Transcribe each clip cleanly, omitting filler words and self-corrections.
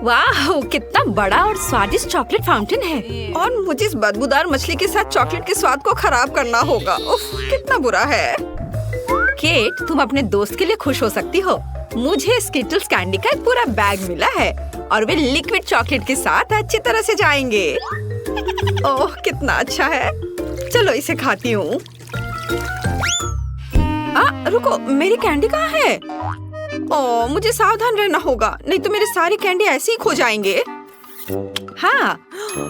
वाह, कितना बड़ा और स्वादिष्ट चॉकलेट फाउंटेन है। और मुझे इस बदबूदार मछली के साथ चॉकलेट के स्वाद को खराब करना होगा। उफ, कितना बुरा है। केट, तुम अपने दोस्त के लिए खुश हो सकती हो। मुझे स्किटल्स कैंडी का एक पूरा बैग मिला है और वे लिक्विड चॉकलेट के साथ अच्छी तरह से जाएंगे। ओह, कितना अच्छा है। चलो इसे खाती हूँ। रुको, मेरी कैंडी कहाँ है? ओह, मुझे सावधान रहना होगा, नहीं तो मेरे सारे कैंडी ऐसे ही खो जाएंगे। हाँ,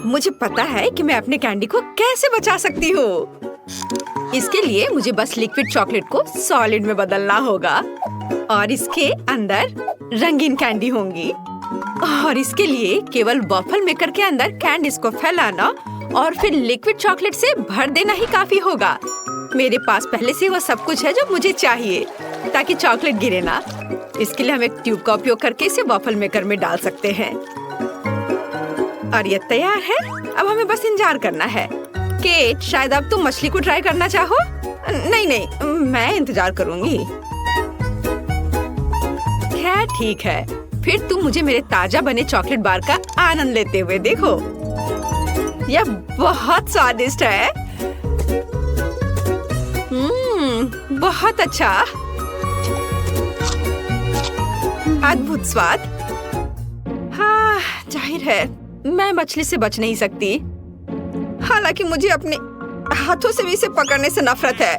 मुझे पता है कि मैं अपने कैंडी को कैसे बचा सकती हूँ। इसके लिए मुझे बस लिक्विड चॉकलेट को सॉलिड में बदलना होगा और इसके अंदर रंगीन कैंडी होंगी। और इसके लिए केवल वॉफल मेकर के अंदर कैंडीज को फैलाना और फिर लिक्विड चॉकलेट से भर देना ही काफी होगा। मेरे पास पहले से वो सब कुछ है जो मुझे चाहिए ताकि चॉकलेट गिरे ना। इसके लिए हम एक ट्यूब का उपयोग करके इसे वॉफल मेकर में डाल सकते हैं। और ये तैयार है। अब हमें बस इंतजार करना है। केट, शायद अब तुम मछली को ट्राई करना चाहो? नहीं, मैं इंतजार करूंगी। खैर ठीक है, फिर तुम मुझे मेरे ताजा बने चॉकलेट बार का आनंद लेते हुए देखो। यह बहुत स्वादिष्ट है। बहुत अच्छा, अद्भुत स्वाद। हाँ, जाहिर है मैं मछली से बच नहीं सकती। हालांकि मुझे अपने हाथों से भी इसे पकड़ने से नफरत है।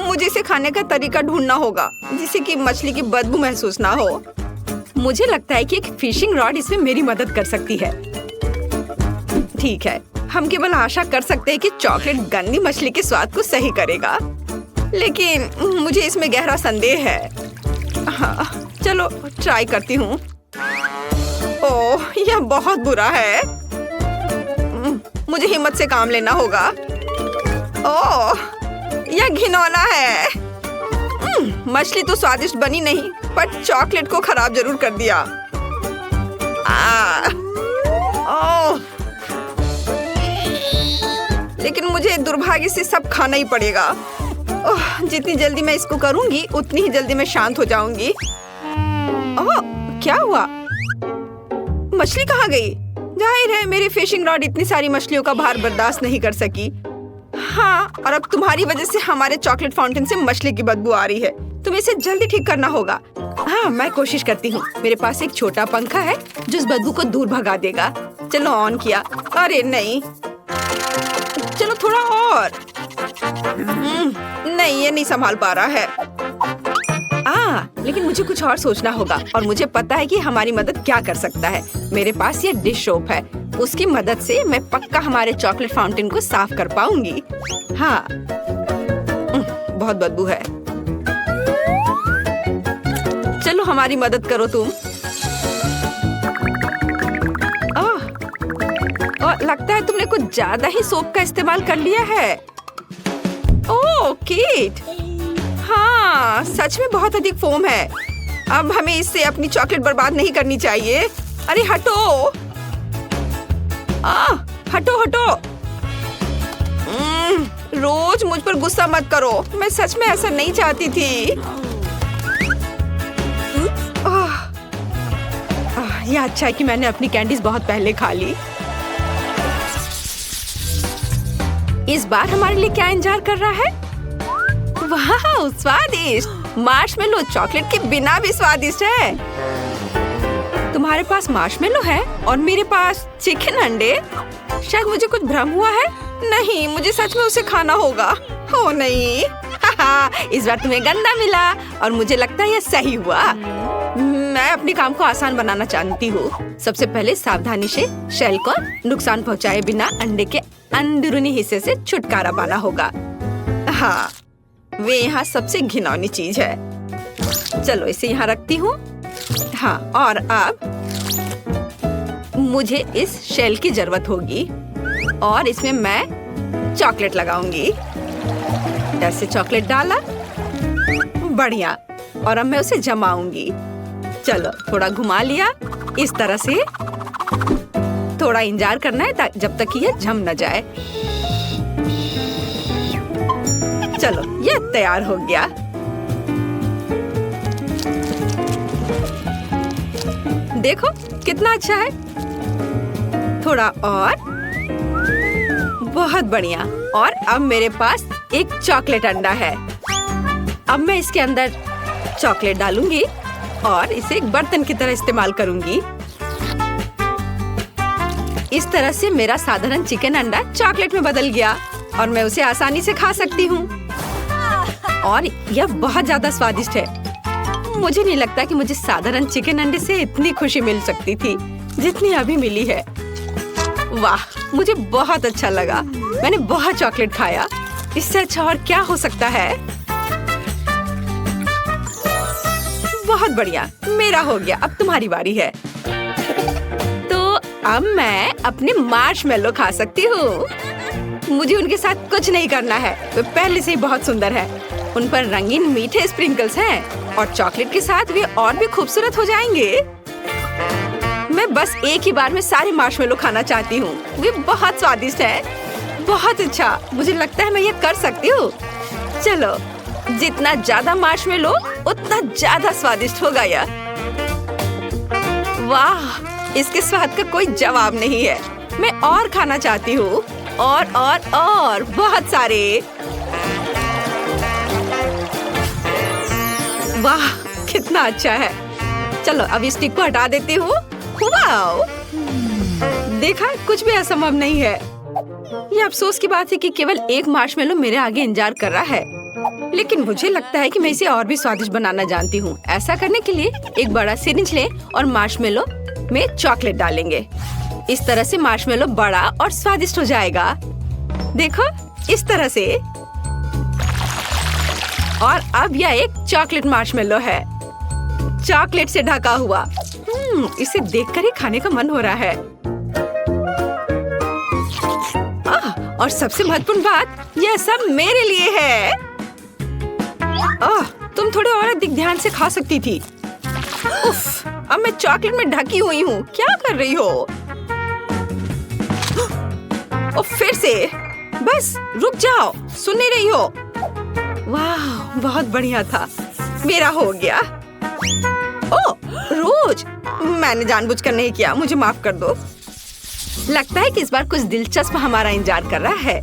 मुझे इसे खाने का तरीका ढूंढना होगा जिससे कि मछली की बदबू महसूस ना हो। मुझे लगता है कि एक फिशिंग रॉड इसमें मेरी मदद कर सकती है। ठीक है, हम केवल आशा कर सकते हैं कि चॉकलेट गंदी मछली के स्वाद को सही करेगा, लेकिन मुझे इसमें गहरा संदेह है। हाँ, चलो ट्राई करती हूँ। ओह, यह बहुत बुरा है। मुझे हिम्मत से काम लेना होगा। ओह, यह घिनौना है। मछली तो स्वादिष्ट बनी नहीं, पर चॉकलेट को खराब जरूर कर दिया। ओह, लेकिन मुझे दुर्भाग्य से सब खाना ही पड़ेगा। ओह, जितनी जल्दी मैं इसको करूंगी उतनी ही जल्दी मैं शांत हो जाऊंगी। ओह, क्या हुआ? मछली कहाँ गई? जाहिर है मेरी फिशिंग रॉड इतनी सारी मछलियों का भार बर्दाश्त नहीं कर सकी। हाँ, और अब तुम्हारी वजह से हमारे चॉकलेट फाउंटेन से मछली की बदबू आ रही है। तुम्हें इसे जल्दी ठीक करना होगा। हाँ, मैं कोशिश करती हूँ। मेरे पास एक छोटा पंखा है जो इस बदबू को दूर भगा देगा। चलो, ऑन किया। अरे नहीं, चलो थोड़ा और। नहीं, ये नहीं संभाल पा रहा है। लेकिन मुझे कुछ और सोचना होगा और मुझे पता है कि हमारी मदद क्या कर सकता है। मेरे पास ये डिश सोप है, उसकी मदद से मैं पक्का हमारे चॉकलेट फाउंटेन को साफ कर पाऊंगी। हाँ, बहुत बदबू है। चलो हमारी मदद करो तुम। और लगता है तुमने कुछ ज्यादा ही सोप का इस्तेमाल कर लिया है। ओह केट, हाँ सच में बहुत अधिक फोम है। अब हमें इससे अपनी चॉकलेट बर्बाद नहीं करनी चाहिए। अरे हटो, हटो हटो। रोज मुझ पर गुस्सा मत करो, मैं सच में ऐसा नहीं चाहती थी। यह अच्छा है कि मैंने अपनी कैंडीज बहुत पहले खा ली। इस बार हमारे लिए क्या इंतजार कर रहा है? वाह, स्वादिष्ट मार्शमेलो, चॉकलेट के बिना भी स्वादिष्ट है। तुम्हारे पास मार्शमेलो है और मेरे पास चिकन अंडे। शायद मुझे कुछ भ्रम हुआ है। नहीं, मुझे सच में उसे खाना होगा। ओ नहीं, इस बार तुम्हें गंदा मिला और मुझे लगता है यह सही हुआ। मैं अपने काम को आसान बनाना चाहती हूँ। सबसे पहले सावधानी से शेल को नुकसान पहुँचाए बिना अंडे के अंदरूनी हिस्से से छुटकारा पाना होगा। हाँ, वे यहाँ सबसे घिनौनी चीज है। चलो इसे यहाँ रखती हूँ। हाँ, और अब मुझे इस शेल की जरूरत होगी और इसमें मैं चॉकलेट लगाऊंगी। ऐसे चॉकलेट डाला, बढ़िया। और अब मैं उसे जमाऊंगी। चलो थोड़ा घुमा लिया इस तरह से। थोड़ा इंतजार करना है जब तक कि यह जम न जाए। चलो, यह तैयार हो गया। देखो कितना अच्छा है। थोड़ा और, बहुत बढ़िया। और अब मेरे पास एक चॉकलेट अंडा है। अब मैं इसके अंदर चॉकलेट डालूंगी और इसे एक बर्तन की तरह इस्तेमाल करूंगी। इस तरह से मेरा साधारण चिकन अंडा चॉकलेट में बदल गया और मैं उसे आसानी से खा सकती हूँ। और यह बहुत ज्यादा स्वादिष्ट है। मुझे नहीं लगता कि मुझे साधारण चिकन अंडे से इतनी खुशी मिल सकती थी जितनी अभी मिली है। वाह, मुझे बहुत अच्छा लगा। मैंने बहुत चॉकलेट खाया। इससे अच्छा और क्या हो सकता है। बहुत बढ़िया, मेरा हो गया। अब तुम्हारी बारी है। तो अब मैं अपने मार्शमेलो खा सकती हूँ। मुझे उनके साथ कुछ नहीं करना है, वे पहले से ही बहुत सुंदर है। उन पर रंगीन मीठे स्प्रिंकल्स हैं और चॉकलेट के साथ वे और भी खूबसूरत हो जाएंगे। मैं बस एक ही बार में सारे मार्शमेलो खाना चाहती हूँ। वे बहुत स्वादिष्ट हैं। बहुत अच्छा, मुझे लगता है मैं ये कर सकती हूँ। चलो, जितना ज्यादा मार्शमेलो उतना ज्यादा स्वादिष्ट होगा यह। वाह, इसके स्वाद का कोई जवाब नहीं है। मैं और खाना चाहती हूँ, और बहुत सारे। वाह, कितना अच्छा है। चलो अब इस स्टिक को हटा देती हूँ। वाओ, देखा, कुछ भी असंभव नहीं है। ये अफसोस की बात है कि केवल एक मार्शमेलो मेरे आगे इंतजार कर रहा है, लेकिन मुझे लगता है कि मैं इसे और भी स्वादिष्ट बनाना जानती हूँ। ऐसा करने के लिए एक बड़ा सिरिंज लें और मार्शमेलो में चॉकलेट डालेंगे। इस तरह से मार्शमेलो बड़ा और स्वादिष्ट हो जाएगा। देखो, इस तरह से। और अब यह एक चॉकलेट मार्शमेलो है, चॉकलेट से ढका हुआ। इसे देखकर ही खाने का मन हो रहा है। और सबसे महत्वपूर्ण बात, यह सब मेरे लिए है। तुम थोड़े और अधिक ध्यान से खा सकती थी। उफ, अब मैं चॉकलेट में ढकी हुई हूँ। क्या कर रही हो? फिर से, बस रुक जाओ, सुन नहीं रही हो? वाह, बहुत बढ़िया था। मेरा हो गया। ओह, रोज, मैंने जानबूझकर नहीं किया, मुझे माफ कर दो। लगता है कि इस बार कुछ दिलचस्प हमारा इंतजार कर रहा है।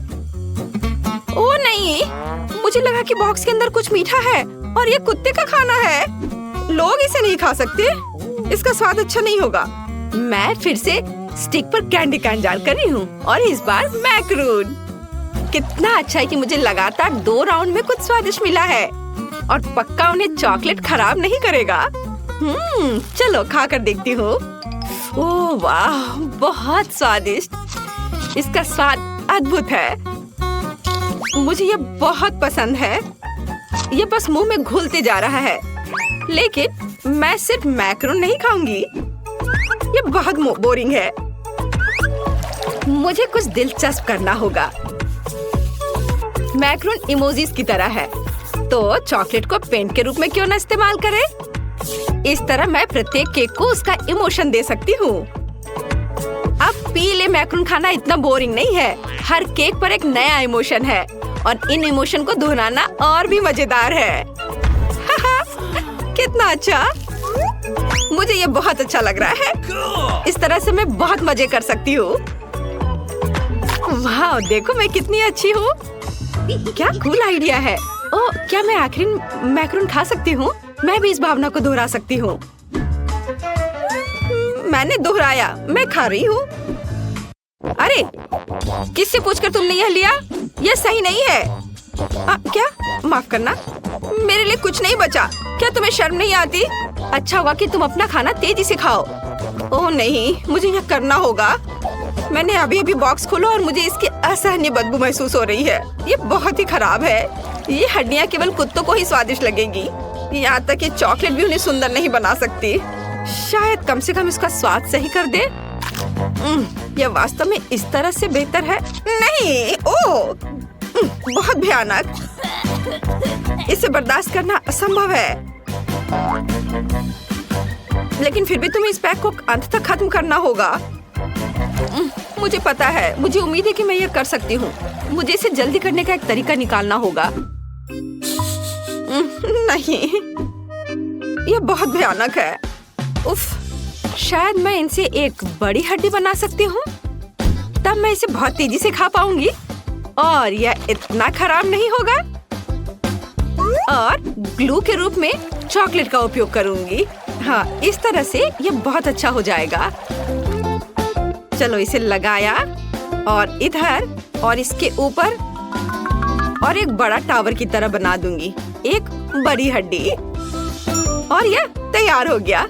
ओह नहीं, मुझे लगा कि बॉक्स के अंदर कुछ मीठा है और ये कुत्ते का खाना है। लोग इसे नहीं खा सकते, इसका स्वाद अच्छा नहीं होगा। मैं फिर से स्टिक पर कैंडी का इंतजार कर रही हूँ और इस बार मैक्रून। कितना अच्छा है कि मुझे लगातार 2 राउंड में कुछ स्वादिष्ट मिला है और पक्का उन्हें चॉकलेट खराब नहीं करेगा। चलो खा कर देखती हूँ। ओह वाह, बहुत स्वादिष्ट। इसका स्वाद अद्भुत है। मुझे ये बहुत पसंद है। ये बस मुंह में घुलते जा रहा है। लेकिन मैं सिर्फ मैक्रोन नहीं खाऊंगी, ये बहुत बोरिंग है। मुझे कुछ दिलचस्प करना होगा। मैक्रोन इमोजीज की तरह है, तो चॉकलेट को पेंट के रूप में क्यों ना इस्तेमाल करें? इस तरह मैं प्रत्येक केक को उसका इमोशन दे सकती हूँ। अब पीले मैक्रोन खाना इतना बोरिंग नहीं है। हर केक पर एक नया इमोशन है और इन इमोशन को दोहराना और भी मजेदार है। कितना अच्छा, मुझे ये बहुत अच्छा लग रहा है। इस तरह से मैं बहुत मजे कर सकती हूँ। वाह, देखो मैं कितनी अच्छी हूँ। क्या कूल आइडिया है। ओह, क्या मैं आखिरी मैक्रोन खा सकती हूँ? मैं भी इस भावना को दोहरा सकती हूँ। मैंने दोहराया, मैं खा रही हूँ। अरे, किससे पूछकर तुमने यह लिया? यह सही नहीं है। क्या? माफ करना, मेरे लिए कुछ नहीं बचा। क्या तुम्हें शर्म नहीं आती? अच्छा हुआ कि तुम अपना खाना तेजी से खाओ। ओह नहीं, मुझे यह करना होगा। मैंने अभी बॉक्स खोला और मुझे इसकी असहनीय बदबू महसूस हो रही है। ये बहुत ही खराब है। ये हड्डियाँ केवल कुत्तों को ही स्वादिष्ट लगेगी। यहाँ तक कि चॉकलेट भी उन्हें सुंदर नहीं बना सकती। शायद कम से कम इसका स्वाद सही कर दे। यह वास्तव में इस तरह से बेहतर है। नहीं, ओह, बहुत भयानक। इसे बर्दाश्त करना असंभव है। लेकिन फिर भी तुम्हें इस पैक को अंत तक खत्म करना होगा। मुझे पता है, मुझे उम्मीद है कि मैं यह कर सकती हूँ। मुझे इसे जल्दी करने का एक तरीका निकालना होगा। नहीं, यह बहुत भयानक है। उफ, शायद मैं इनसे एक बड़ी हड्डी बना सकती हूँ, तब मैं इसे बहुत तेजी से खा पाऊंगी और यह इतना खराब नहीं होगा। और ग्लू के रूप में चॉकलेट का उपयोग करूंगी। हाँ, इस तरह से यह बहुत अच्छा हो जाएगा। चलो इसे लगाया और इधर और इसके ऊपर और एक बड़ा टावर की तरह बना दूंगी, एक बड़ी हड्डी। और यह तैयार हो गया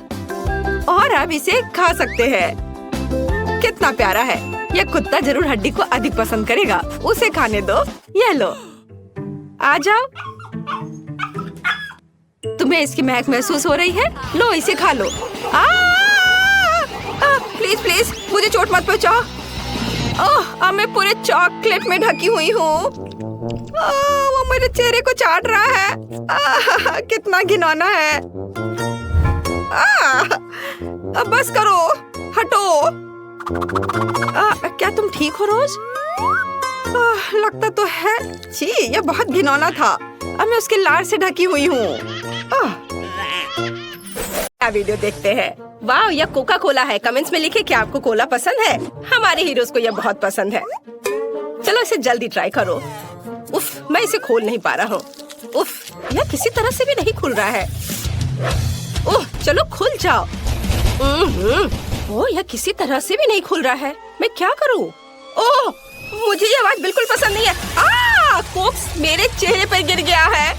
और अब इसे खा सकते हैं। कितना प्यारा है। यह कुत्ता जरूर हड्डी को अधिक पसंद करेगा, उसे खाने दो। यह लो, आ जाओ। तुम्हें इसकी महक महसूस हो रही है? लो इसे खा लो। प्लीज प्लीज मुझे चोट मत पहुंचाओ। अब मैं पूरे चॉकलेट में ढकी हुई हूँ। वो मेरे चेहरे को चाट रहा है। कितना घिनौना है। अब बस करो, हटो। क्या तुम ठीक हो रोज? लगता तो है। छी, यह बहुत घिनौना था। अब मैं उसके लार से ढकी हुई हूँ। वीडियो देखते हैं। वाह, यह कोका कोला है। कमेंट्स में लिखे क्या आपको कोला पसंद है? हमारे हीरोज को यह बहुत पसंद है। चलो इसे जल्दी ट्राई करो। उफ, मैं इसे खोल नहीं पा रहा हूँ। उफ, यह किसी तरह से भी नहीं खुल रहा है। ओह, चलो खुल जाओ। ओह, यह किसी तरह से भी नहीं खुल रहा है। मैं क्या करूँ? ओह, मुझे ये आवाज बिल्कुल पसंद नहीं है। कोक्स मेरे चेहरे पर गिर गया है।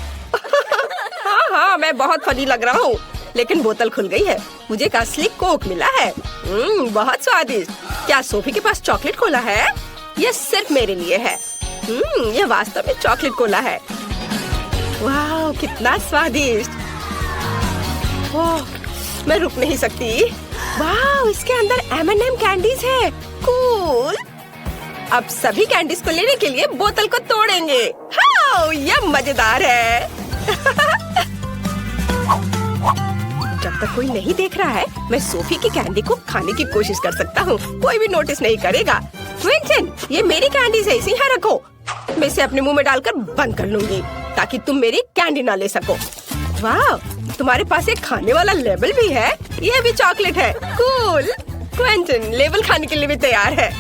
हाँ, मैं बहुत फनी लग रहा हूँ, लेकिन बोतल खुल गई है। मुझे एक असली कोक मिला है। बहुत स्वादिष्ट। क्या सोफी के पास चॉकलेट कोला है? यह सिर्फ मेरे लिए है। यह वास्तव में चॉकलेट कोला है। वाह, कितना स्वादिष्ट। ओह, मैं रुक नहीं सकती। वाह, इसके अंदर M&M कैंडीज है। कूल। अब सभी कैंडीज को लेने के लिए बोतल को तोड़ेंगे। हाँ, यह मजेदार है। जब तक कोई नहीं देख रहा है, मैं सोफी की कैंडी को खाने की कोशिश कर सकता हूँ। कोई भी नोटिस नहीं करेगा। क्विंटन, ये मेरी कैंडीज है, इसे यहाँ रखो। मैं इसे अपने मुंह में डालकर बंद कर लूंगी ताकि तुम मेरी कैंडी ना ले सको। वाह, तुम्हारे पास एक खाने वाला लेबल भी है। ये भी चॉकलेट है। कूल। क्विंटन लेबल खाने के लिए भी तैयार है।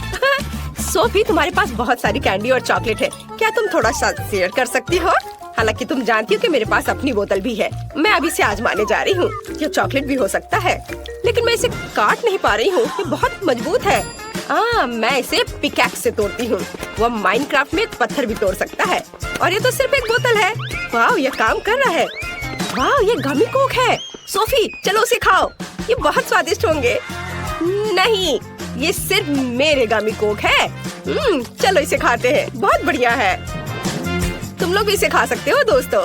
सोफी, तुम्हारे पास बहुत सारी कैंडी और चॉकलेट है। क्या तुम थोड़ा सा शेयर कर सकती हो? हालांकि तुम जानती हो कि मेरे पास अपनी बोतल भी है। मैं अभी इसे आजमाने जा रही हूँ। यह चॉकलेट भी हो सकता है, लेकिन मैं इसे काट नहीं पा रही हूँ। ये बहुत मजबूत है। मैं इसे पिकैक्स से तोड़ती हूँ। वह माइनक्राफ्ट में एक पत्थर भी तोड़ सकता है। और ये तो सिर्फ एक बोतल है। वाह, यह काम कर रहा है। वाह, ये गमी कोक है। सोफी, चलो उसे खाओ। ये बहुत स्वादिष्ट होंगे। नहीं, ये सिर्फ मेरे गमी कोक है। चलो इसे खाते हैं। बहुत बढ़िया है। तुम लोग भी इसे खा सकते हो दोस्तों।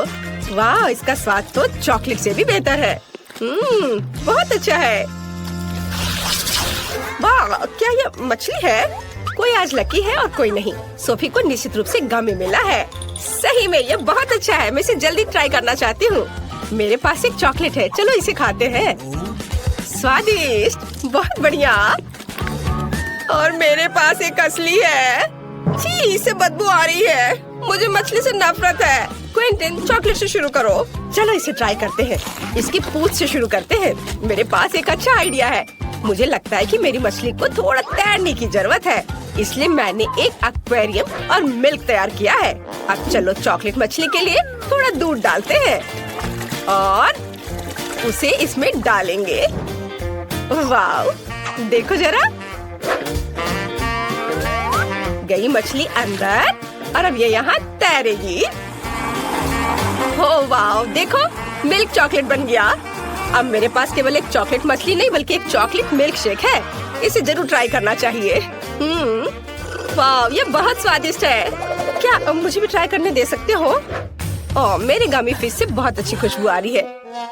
वाह, इसका स्वाद तो चॉकलेट से भी बेहतर है। बहुत अच्छा है। वाह, क्या ये मछली है? कोई आज लकी है और कोई नहीं। सोफी को निश्चित रूप से गमी मिला है। सही में ये बहुत अच्छा है। मैं इसे जल्दी ट्राई करना चाहती हूँ। मेरे पास एक चॉकलेट है, चलो इसे खाते हैं। स्वादिष्ट, बहुत बढ़िया। और मेरे पास एक असली है। छी, इससे बदबू आ रही है। मुझे मछली से नफरत है। क्विंटन, चॉकलेट से शुरू करो। चलो इसे ट्राई करते हैं। इसकी पूंछ से शुरू करते हैं। मेरे पास एक अच्छा आइडिया है। मुझे लगता है कि मेरी मछली को थोड़ा तैरने की जरूरत है, इसलिए मैंने एक एक्वेरियम और मिल्क तैयार किया है। अब चलो चॉकलेट मछली के लिए थोड़ा दूध डालते हैं और उसे इसमें डालेंगे। वाह, देखो जरा, गई मछली अंदर और अब ये यहाँ तैरेगी। हो वाह, देखो मिल्क चॉकलेट बन गया। अब मेरे पास केवल एक चॉकलेट मछली नहीं बल्कि एक चॉकलेट मिल्क शेक है। इसे जरूर ट्राई करना चाहिए। वाह, ये बहुत स्वादिष्ट है। क्या मुझे भी ट्राई करने दे सकते हो? ओह, मेरे गमी फिश से बहुत अच्छी खुशबू आ रही है,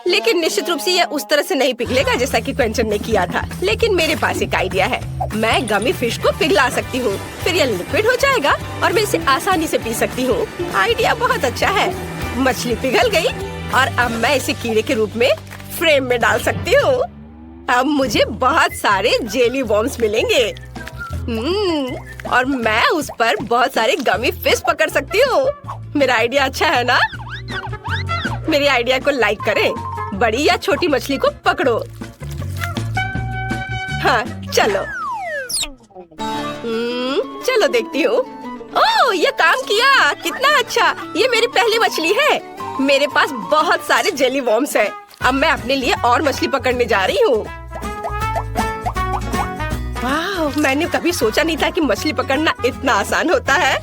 लेकिन निश्चित रूप से यह उस तरह से नहीं पिघलेगा जैसा कि क्वेंचन ने किया था। लेकिन मेरे पास एक आइडिया है। मैं गमी फिश को पिघला सकती हूँ, फिर यह लिक्विड हो जाएगा और मैं इसे आसानी से पी सकती हूँ। आइडिया बहुत अच्छा है। मछली पिघल गई और अब मैं इसे कीड़े के रूप में फ्रेम में डाल सकती हूँ। अब मुझे बहुत सारे जेली वॉर्म्स मिलेंगे और मैं उस पर बहुत सारे गमी फिश पकड़ सकती हूँ। मेरा आइडिया अच्छा है ना? मेरे आइडिया को लाइक करें। बड़ी या छोटी मछली को पकड़ो। हाँ चलो। चलो देखती हूँ। ओह ये काम किया, कितना अच्छा। ये मेरी पहली मछली है। मेरे पास बहुत सारे जेली वॉर्म्स हैं। अब मैं अपने लिए और मछली पकड़ने जा रही हूँ। वाह, मैंने कभी सोचा नहीं था कि मछली पकड़ना इतना आसान होता है।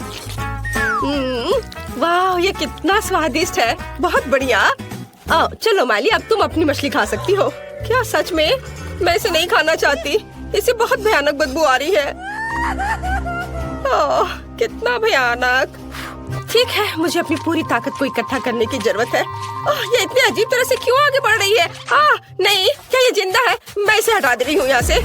वाह ये कितना स्वादिष्ट है, बहुत बढ़िया। आओ चलो माली, अब तुम अपनी मछली खा सकती हो। क्या सच में? मैं इसे नहीं खाना चाहती, इसे बहुत भयानक बदबू आ रही है। ओह कितना भयानक। ठीक है, मुझे अपनी पूरी ताकत को इकट्ठा करने की जरूरत है। ओह ये इतनी अजीब तरह से क्यों आगे बढ़ रही है? नहीं, क्या ये जिंदा है? मैं इसे हटा दे रही हूँ यहाँ से।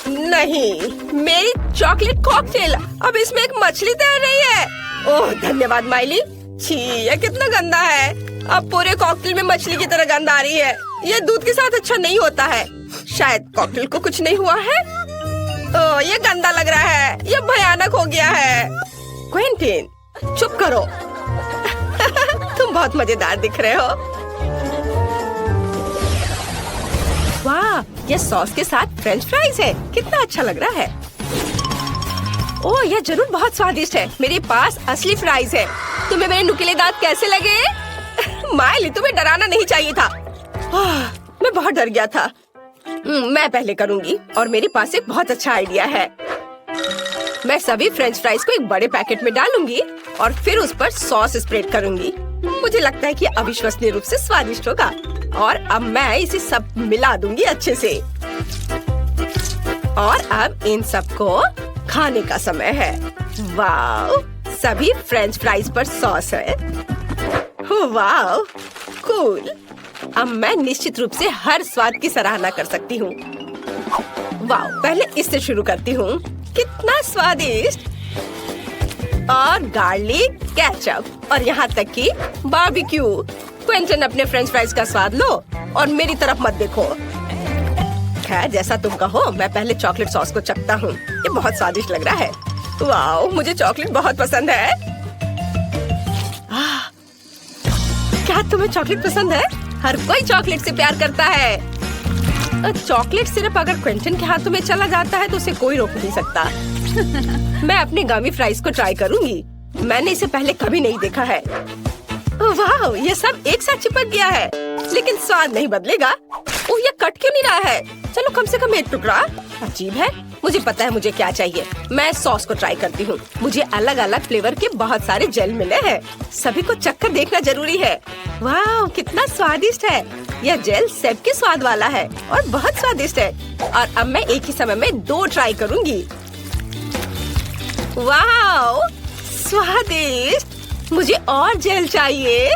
नहीं, मेरी चॉकलेट कॉकटेल, अब इसमें एक मछली तैर रही है। ओह धन्यवाद माइली। छी ये कितना गंदा है। अब पूरे कॉकटेल में मछली की तरह गंध आ रही है। ये दूध के साथ अच्छा नहीं होता है। शायद कॉकटेल को कुछ नहीं हुआ है। ओह ये गंदा लग रहा है, ये भयानक हो गया है। क्विंटीन चुप करो। तुम बहुत मजेदार दिख रहे हो। वाह ये सॉस के साथ फ्रेंच फ्राइज है, कितना अच्छा लग रहा है। ओह यह जरूर बहुत स्वादिष्ट है। मेरे पास असली फ्राइज है। तुम्हें मेरे नुकीले दांत कैसे लगे? माइली तुम्हें डराना नहीं चाहिए था। मैं बहुत डर गया था। मैं पहले करूंगी और मेरे पास एक बहुत अच्छा आइडिया है। मैं सभी फ्रेंच फ्राइज को एक बड़े पैकेट में डालूंगी और फिर उस पर सॉस स्प्रेड करूंगी। मुझे लगता है कि अविश्वसनीय रूप से स्वादिष्ट होगा। और अब मैं इसे सब मिला दूंगी अच्छे से। और अब इन सबको खाने का समय है। वाह सभी फ्रेंच फ्राइज पर सॉस है। वाह कूल। अब मैं निश्चित रूप से हर स्वाद की सराहना कर सकती हूँ। वाह पहले इससे शुरू करती हूँ, कितना स्वादिष्ट। और गार्लिक केचप और यहाँ तक कि बारबेक्यू। क्विंटन अपने फ्रेंच फ्राइज का स्वाद लो और मेरी तरफ मत देखो। खैर जैसा तुम कहो, मैं पहले चॉकलेट सॉस को चखता हूँ। ये बहुत स्वादिष्ट लग रहा है। वाह मुझे चॉकलेट बहुत पसंद है। क्या तुम्हें चॉकलेट पसंद है? हर कोई चॉकलेट से प्यार करता है। चॉकलेट सिर्फ अगर क्विंटन के हाथों में चला जाता है तो उसे कोई रोक नहीं सकता। मैं अपने गमी फ्राइज को ट्राई करूंगी। मैंने इसे पहले कभी नहीं देखा है। वाह ये सब एक साथ चिपक गया है, लेकिन स्वाद नहीं बदलेगा। ओह ये कट क्यों नहीं रहा है? चलो कम से कम एक टुकड़ा। अजीब है। मुझे पता है मुझे क्या चाहिए। मैं सॉस को ट्राई करती हूँ। मुझे अलग अलग फ्लेवर के बहुत सारे जेल मिले हैं। सभी को चखकर देखना जरूरी है। वाह कितना स्वादिष्ट है। यह जेल सेब के स्वाद वाला है और बहुत स्वादिष्ट है। और अब मैं एक ही समय में 2 ट्राई करूँगी। वाह स्वादिष्ट। मुझे और जेल चाहिए।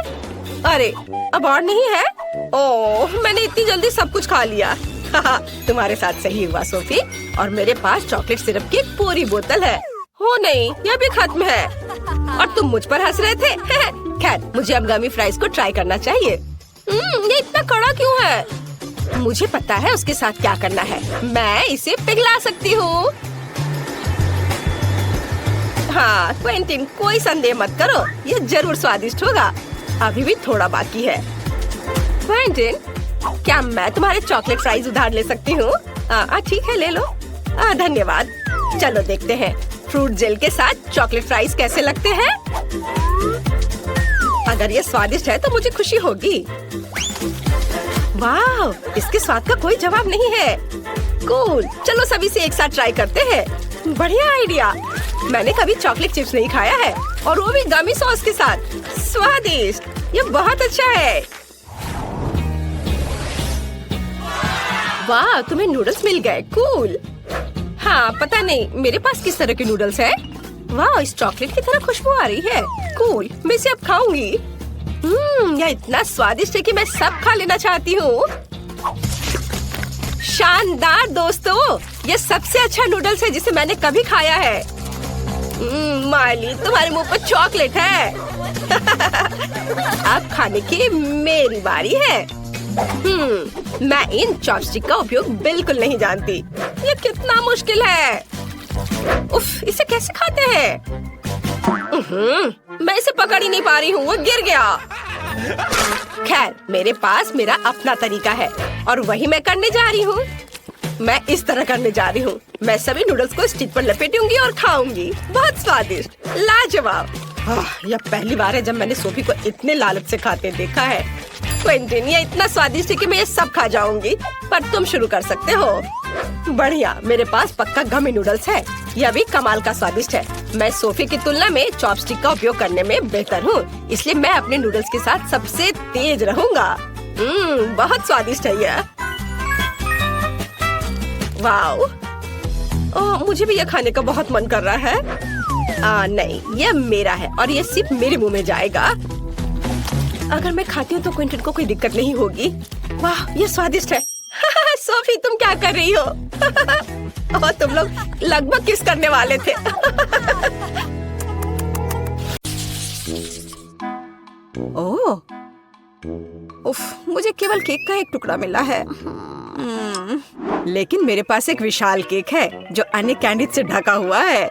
अरे अब और नहीं है? ओह मैंने इतनी जल्दी सब कुछ खा लिया। तुम्हारे साथ सही हुआ सोफी। और मेरे पास चॉकलेट सिरप की पूरी बोतल है। हो नहीं, यह भी खत्म है। और तुम मुझ पर हंस रहे थे। खैर मुझे अब गमी फ्राइज को ट्राई करना चाहिए। ये इतना कड़ा क्यों है? मुझे पता है उसके साथ क्या करना है। मैं इसे पिघला सकती हूँ। हाँ क्विंटीन कोई संदेह मत करो, ये जरूर स्वादिष्ट होगा। अभी भी थोड़ा बाकी है। क्विंटीन क्या मैं तुम्हारे चॉकलेट फ्राइज उधार ले सकती हूँ? ठीक है ले लो। धन्यवाद। चलो देखते हैं फ्रूट जेल के साथ चॉकलेट फ्राइज कैसे लगते हैं। अगर ये स्वादिष्ट है तो मुझे खुशी होगी। वाह इसके स्वाद का कोई जवाब नहीं है। कूल चलो सभी से एक साथ ट्राई करते हैं। बढ़िया आइडिया। मैंने कभी चॉकलेट चिप्स नहीं खाया है और वो भी गमी सॉस के साथ। स्वादिष्ट, ये बहुत अच्छा है। वाह तुम्हें नूडल्स मिल गए। कूल। हाँ पता नहीं मेरे पास किस तरह के नूडल्स है। वाह इस चॉकलेट की तरह खुशबू आ रही है। कूल मैं इसे अब खाऊंगी। यह इतना स्वादिष्ट है कि मैं सब खा लेना चाहती हूँ। शानदार दोस्तों, ये सबसे अच्छा नूडल्स है जिसे मैंने कभी खाया है। माली तुम्हारे मुंह पर चॉकलेट है। अब खाने की मेरी बारी है। मैं इन चॉपस्टिक का उपयोग बिल्कुल नहीं जानती। ये कितना मुश्किल है। उफ, इसे कैसे खाते हैं? मैं इसे पकड़ ही नहीं पा रही हूँ, वो गिर गया। खैर मेरे पास मेरा अपना तरीका है और वही मैं करने जा रही हूँ। मैं इस तरह करने जा रही हूँ। मैं सभी नूडल्स को स्टिक पर लपेटूंगी और खाऊंगी। बहुत स्वादिष्ट, लाजवाब। यह पहली बार है जब मैंने सोफी को इतने लालच से खाते देखा है। क्विंटन, ये इतना स्वादिष्ट है कि मैं ये सब खा जाऊंगी। पर तुम शुरू कर सकते हो। बढ़िया, मेरे पास पक्का गमी नूडल्स है। यह भी कमाल का स्वादिष्ट है। मैं सोफी की तुलना में चॉपस्टिक का उपयोग करने में बेहतर हूँ, इसलिए मैं अपने नूडल्स के साथ सबसे तेज रहूंगा। बहुत स्वादिष्ट है यह। वाओ, मुझे भी यह खाने का बहुत मन कर रहा है। नहीं, यह मेरा है और यह सिर्फ मेरे मुंह में जाएगा। अगर मैं खाती हूँ तो क्विंटन को कोई दिक्कत नहीं होगी। वाह, यह स्वादिष्ट है। सोफी, तुम क्या कर रही हो? और तुम लोग लगभग किस करने वाले थे। ओह, उफ, मुझे केवल केक का एक टुकड़ा मिला है। लेकिन मेरे पास एक विशाल केक है जो अन्य कैंडी से ढका हुआ है।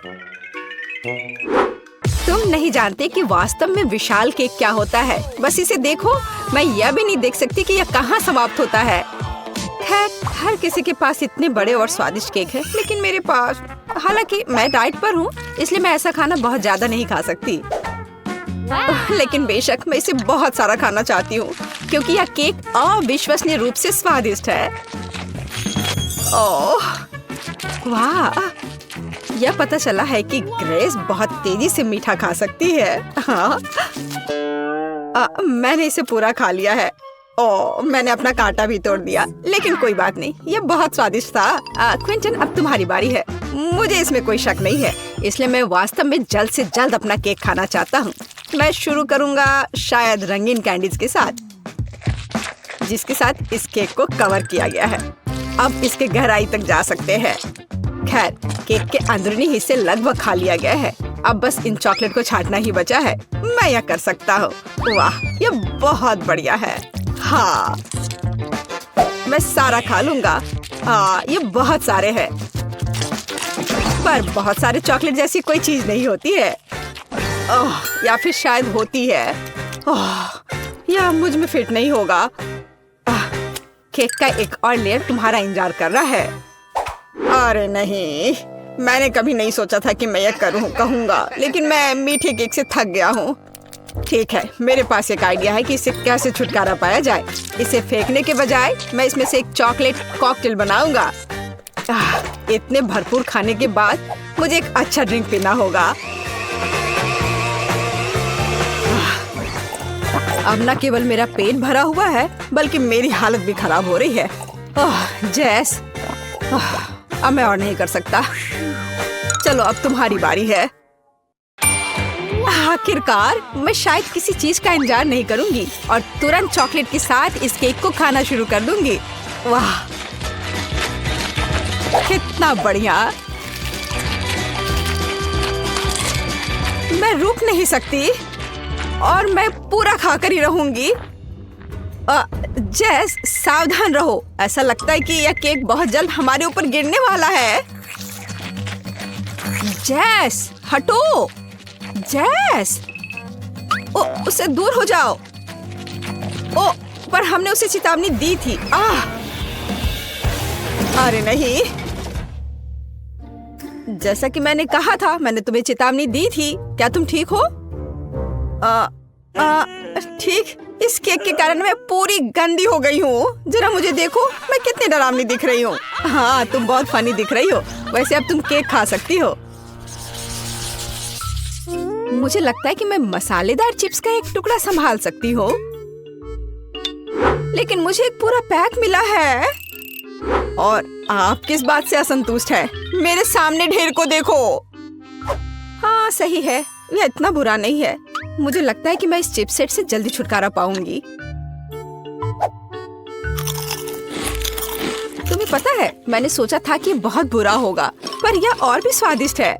तुम नहीं जानते कि वास्तव में विशाल केक क्या होता है। बस इसे देखो। मैं यह भी नहीं देख सकती कि यह कहाँ समाप्त होता है। खैर, हर किसी के पास इतने बड़े और स्वादिष्ट केक है, लेकिन मेरे पास, हालांकि मैं डाइट पर हूँ, इसलिए मैं ऐसा खाना बहुत ज्यादा नहीं खा सकती। लेकिन बेशक मैं इसे बहुत सारा खाना चाहती हूँ, क्योंकि यह केक अविश्वसनीय रूप से स्वादिष्ट है। ओह, वाह! यह पता चला है कि ग्रेस बहुत तेजी से मीठा खा सकती है। हाँ, मैंने इसे पूरा खा लिया है। ओह, मैंने अपना कांटा भी तोड़ दिया, लेकिन कोई बात नहीं, यह बहुत स्वादिष्ट था। क्विंटन, अब तुम्हारी बारी है। मुझे इसमें कोई शक नहीं है, इसलिए मैं वास्तव में जल्द से जल्द अपना केक खाना चाहता हूँ। मैं शुरू करूँगा शायद रंगीन कैंडीज के साथ, जिसके साथ इस केक को कवर किया गया है। अब इसके गहराई तक जा सकते हैं। खैर, केक के अंदरूनी हिस्से लगभग खा लिया गया है। अब बस इन चॉकलेट को छांटना ही बचा है। मैं यह कर सकता हूँ। वाह, यह बहुत बढ़िया है। हाँ, मैं सारा खा लूंगा। ये बहुत सारे हैं, पर बहुत सारे चॉकलेट जैसी कोई चीज नहीं होती है। या फिर शायद होती है। यह मुझ में फिट नहीं होगा। केक का एक और लेयर तुम्हारा इंतजार कर रहा है। अरे नहीं, मैंने कभी नहीं सोचा था कि मैं यह कहूँगा, लेकिन मैं मीठे केक से थक गया हूँ। ठीक है, मेरे पास एक आइडिया है कि इससे कैसे छुटकारा पाया जाए। इसे फेंकने के बजाय मैं इसमें से एक चॉकलेट कॉकटेल बनाऊंगा। इतने भरपूर खाने के बाद मुझे एक अच्छा ड्रिंक पीना होगा। अब न केवल मेरा पेट भरा हुआ है, बल्कि मेरी हालत भी खराब हो रही है। जैस, अब मैं और नहीं कर सकता। चलो, अब तुम्हारी बारी है। आखिरकार, मैं शायद किसी चीज का इंतजार नहीं करूंगी और तुरंत चॉकलेट के साथ इस केक को खाना शुरू कर दूंगी। वाह, कितना बढ़िया! मैं रुक नहीं सकती और मैं पूरा खाकर ही रहूंगी। जैस, सावधान रहो। ऐसा लगता है कि यह केक बहुत जल्द हमारे ऊपर गिरने वाला है। जैस, हटो। जैस, उससे दूर हो जाओ। पर हमने उसे चेतावनी दी थी। अरे नहीं, जैसा कि मैंने कहा था, मैंने तुम्हें चेतावनी दी थी। क्या तुम ठीक हो? ठीक। इस केक के कारण मैं पूरी गंदी हो गई हूँ। जरा मुझे देखो, मैं कितनी डरावनी दिख रही हूँ। हाँ, तुम बहुत फनी दिख रही हो। वैसे अब तुम केक खा सकती हो। मुझे लगता है कि मैं मसालेदार चिप्स का एक टुकड़ा संभाल सकती हूँ, लेकिन मुझे एक पूरा पैक मिला है। और आप किस बात से असंतुष्ट हैं? मेरे सामने ढेर को देखो। हाँ, सही है, यह इतना बुरा नहीं है। मुझे लगता है कि मैं इस चिप्स सेट से जल्दी छुटकारा पाऊंगी। तुम्हें पता है, मैंने सोचा था कि बहुत बुरा होगा, पर यह और भी स्वादिष्ट है।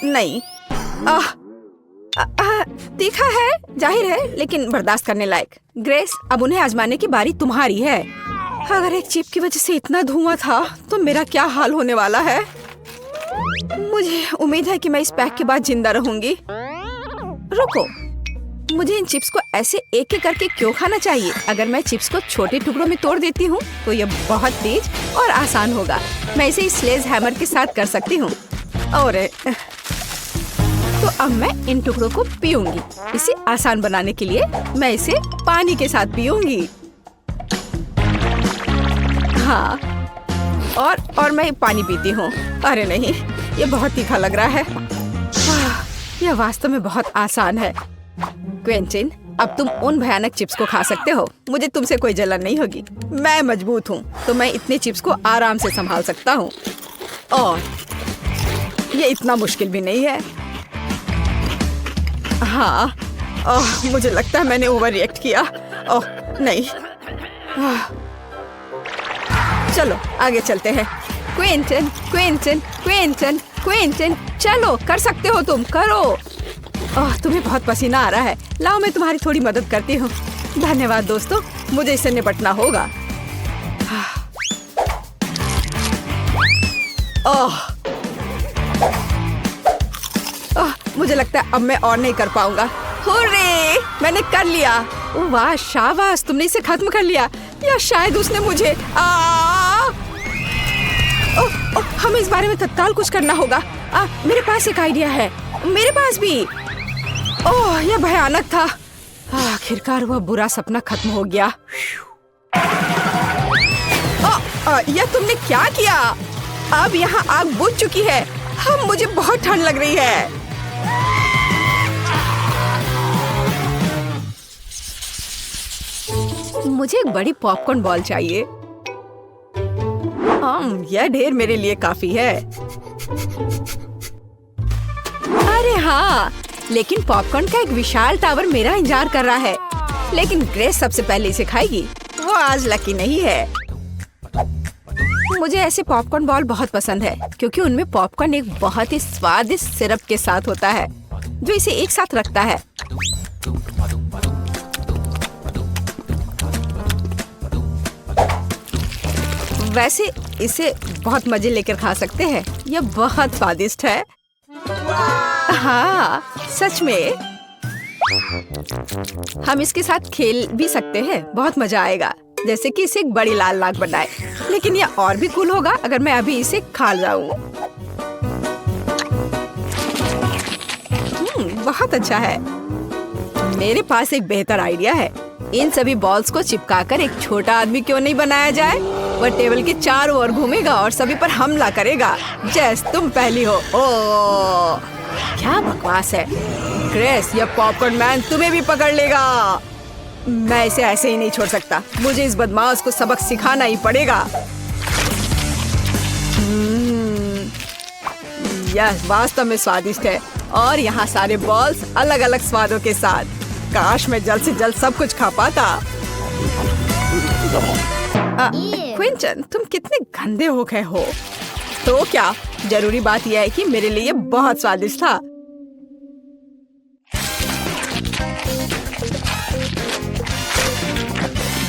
नहीं, तीखा है, जाहिर है, लेकिन बर्दाश्त करने लायक। ग्रेस, अब उन्हें आजमाने की बारी तुम्हारी है। अगर एक चिप की वजह से इतना धुआं था, तो मेरा क्या हाल होने वाला है। मुझे उम्मीद है कि मैं इस पैक के बाद जिंदा रहूंगी। रुको, मुझे इन चिप्स को ऐसे एक एक करके क्यों खाना चाहिए? अगर मैं चिप्स को छोटे टुकड़ों में तोड़ देती हूँ तो यह बहुत तेज और आसान होगा। मैं इसे इस स्लेज हैमर के साथ कर सकती हूँ। और तो अब मैं इन टुकड़ों को पीऊंगी। इसे आसान बनाने के लिए मैं इसे पानी के साथ पीऊंगी। हाँ, और मैं पानी पीती हूँ। अरे नहीं, ये बहुत तीखा लग रहा है। यह वास्तव में बहुत आसान है। क्विंटिन, अब तुम उन भयानक चिप्स को खा सकते हो। मुझे तुमसे कोई जलन नहीं होगी। मैं मजबूत हूँ, तो मैं इतने चिप्स को आराम से संभाल सकता हूँ। और ये इतना मुश्किल भी नहीं है। हाँ, मुझे लगता है मैंने ओवर रिएक्ट किया। ओह नहीं। चलो आगे चलते हैं। क्विंटन, क्विंटन, क्विंटन, क्विंटन, चलो कर सकते हो तुम, करो। तुम्हें बहुत पसीना आ रहा है। लाओ मैं तुम्हारी थोड़ी मदद करती हूँ। धन्यवाद दोस्तों, मुझे इससे निपटना होगा। मुझे लगता है अब मैं और नहीं कर पाऊंगा। हुर्रे, मैंने कर लिया। वाह शाबाश, तुमने इसे खत्म कर लिया। या शायद उसने मुझे हमें इस बारे में तत्काल कुछ करना होगा। मेरे पास एक आइडिया है। मेरे पास भी। ओह, यह भयानक था। आखिरकार वह बुरा सपना खत्म हो गया। यह तुमने क्या किया? अब यहाँ आग बुझ चुकी है। मुझे बहुत ठंड लग रही है। मुझे एक बड़ी पॉपकॉर्न बॉल चाहिए। यह ढेर मेरे लिए काफी है। अरे हाँ, लेकिन पॉपकॉर्न का एक विशाल टावर मेरा इंतजार कर रहा है। लेकिन ग्रेस सबसे पहले इसे खाएगी। वो आज लकी नहीं है। मुझे ऐसे पॉपकॉर्न बॉल बहुत पसंद है क्योंकि उनमें पॉपकॉर्न एक बहुत ही स्वादिष्ट सिरप के साथ होता है जो इसे एक साथ रखता है। वैसे इसे बहुत मजे लेकर खा सकते हैं। यह बहुत स्वादिष्ट है। हाँ, सच में। हम इसके साथ खेल भी सकते हैं। बहुत मजा आएगा, जैसे कि इसे एक बड़ी लाल नाग बनाए। लेकिन यह और भी कूल होगा अगर मैं अभी इसे खा जाऊं। बहुत अच्छा है। मेरे पास एक बेहतर आइडिया है। इन सभी बॉल्स को चिपकाकर एक छोटा आदमी क्यों नहीं बनाया जाए? वह टेबल के चारों ओर घूमेगा और सभी पर हमला करेगा। जैस, तुम पहली हो। ओह, क्या बकवास है। ग्रेस, यह पॉपकॉर्न मैन तुम्हें भी पकड़ लेगा। मैं इसे ऐसे ही नहीं छोड़ सकता। मुझे इस बदमाश को सबक सिखाना ही पड़ेगा। यह वास्तव में स्वादिष्ट है और यहाँ सारे बॉल्स अलग अलग स्वादों के साथ। काश मैं जल्द से जल्द सब कुछ खा पाता। क्विंटन, तुम कितने गंदे हो गए हो। तो क्या, जरूरी बात यह है कि मेरे लिए बहुत स्वादिष्ट था।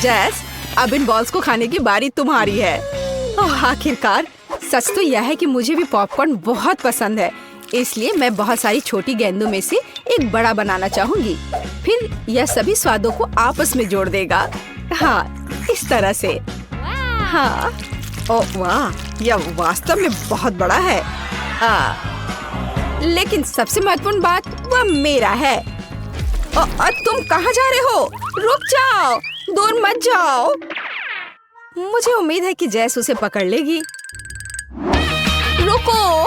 जैस, अब इन बॉल्स को खाने की बारी तुम्हारी है। आखिरकार। सच तो यह है कि मुझे भी पॉपकॉर्न बहुत पसंद है, इसलिए मैं बहुत सारी छोटी गेंदों में से एक बड़ा बनाना चाहूंगी। फिर यह सभी स्वादों को आपस में जोड़ देगा। हाँ, इस तरह से। हाँ, ओह वाह, यह वास्तव में बहुत बड़ा है। लेकिन सबसे महत्वपूर्ण बात वह मेरा है। तुम कहाँ जा रहे हो? रुक जाओ, दूर मत जाओ। मुझे उम्मीद है कि जैस उसे पकड़ लेगी। रुको,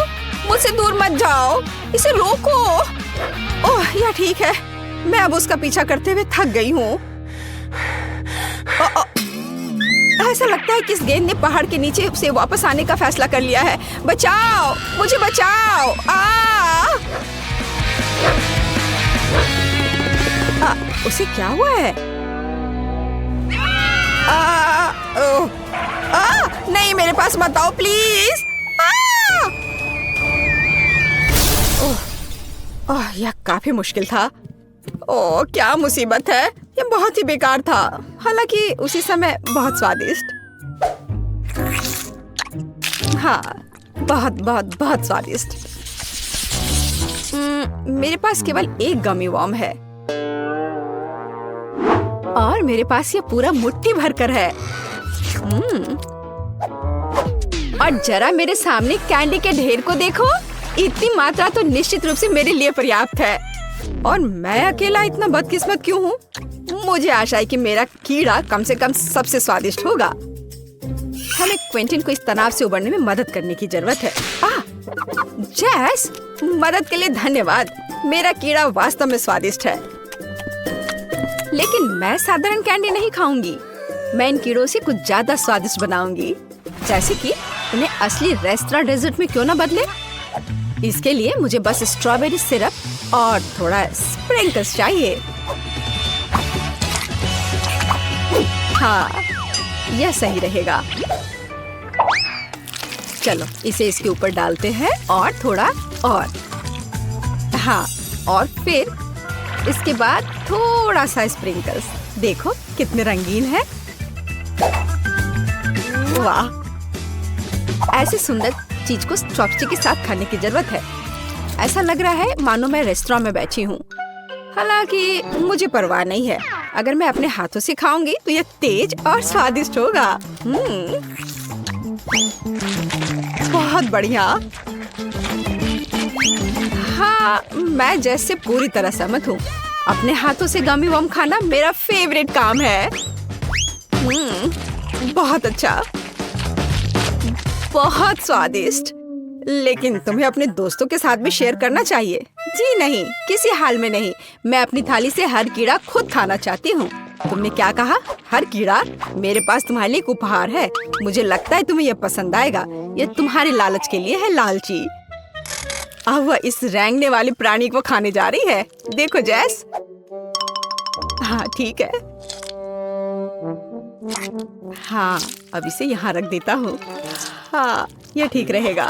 मुझसे दूर मत जाओ, इसे रोको। ओह, यह ठीक है। मैं अब उसका पीछा करते हुए थक गई हूँ। ऐसा लगता है कि इस गेंद ने पहाड़ के नीचे से वापस आने का फैसला कर लिया है। बचाओ, मुझे बचाओ। उसे क्या हुआ है? नहीं, मेरे पास मत आओ प्लीज। यह काफी मुश्किल था। ओह, क्या मुसीबत है। यह बहुत ही बेकार था, हालांकि उसी समय बहुत स्वादिष्ट। हाँ, बहुत बहुत बहुत स्वादिष्ट। मेरे पास केवल एक गमी वर्म है। और मेरे पास ये पूरा मुट्ठी भरकर है। और जरा मेरे सामने कैंडी के ढेर को देखो। इतनी मात्रा तो निश्चित रूप से मेरे लिए पर्याप्त है। और मैं अकेला इतना बदकिस्मत क्यों हूँ? मुझे आशा है कि मेरा कीड़ा कम से कम सबसे स्वादिष्ट होगा। हमें क्विंटन को इस तनाव से उबरने में मदद करने की जरूरत है। जैस, मदद के लिए धन्यवाद। मेरा कीड़ा वास्तव में स्वादिष्ट है। लेकिन मैं साधारण कैंडी नहीं खाऊंगी। मैं इन कीड़ों से कुछ ज्यादा स्वादिष्ट बनाऊंगी। जैसे कि उन्हें असली रेस्टोरेंट डेजर्ट में क्यों ना बदले। इसके लिए मुझे बस स्ट्रॉबेरी सिरप और थोड़ा स्प्रिंकल्स चाहिए। हाँ, यह सही रहेगा। चलो इसे इसके ऊपर डालते हैं और थोड़ा और। हाँ, और फिर इसके बाद थोड़ा सा स्प्रिंकल्स। देखो कितने रंगीन है। वाह, ऐसी सुंदर चीज को चॉपस्टिक के साथ खाने की जरूरत है। ऐसा लग रहा है मानो मैं रेस्टोरेंट में बैठी हूँ। हालांकि मुझे परवाह नहीं है। अगर मैं अपने हाथों से खाऊंगी तो यह तेज और स्वादिष्ट होगा। बहुत बढ़िया। हाँ, मैं जैसे पूरी तरह सहमत हूँ। अपने हाथों से गमी वम खाना मेरा फेवरेट काम है। बहुत अच्छा, बहुत स्वादिष्ट। लेकिन तुम्हें अपने दोस्तों के साथ भी शेयर करना चाहिए। जी नहीं, किसी हाल में नहीं। मैं अपनी थाली से हर कीड़ा खुद खाना चाहती हूँ। तुमने क्या कहा? हर कीड़ा? मेरे पास तुम्हारे लिए एक उपहार है। मुझे लगता है तुम्हें यह पसंद आएगा। यह तुम्हारे लालच के लिए है, लालची। अब वह इस रेंगने वाले प्राणी को खाने जा रही है। देखो जैस। हाँ ठीक है। हाँ, अब इसे यहाँ रख देता हूँ। हाँ, यह ठीक रहेगा।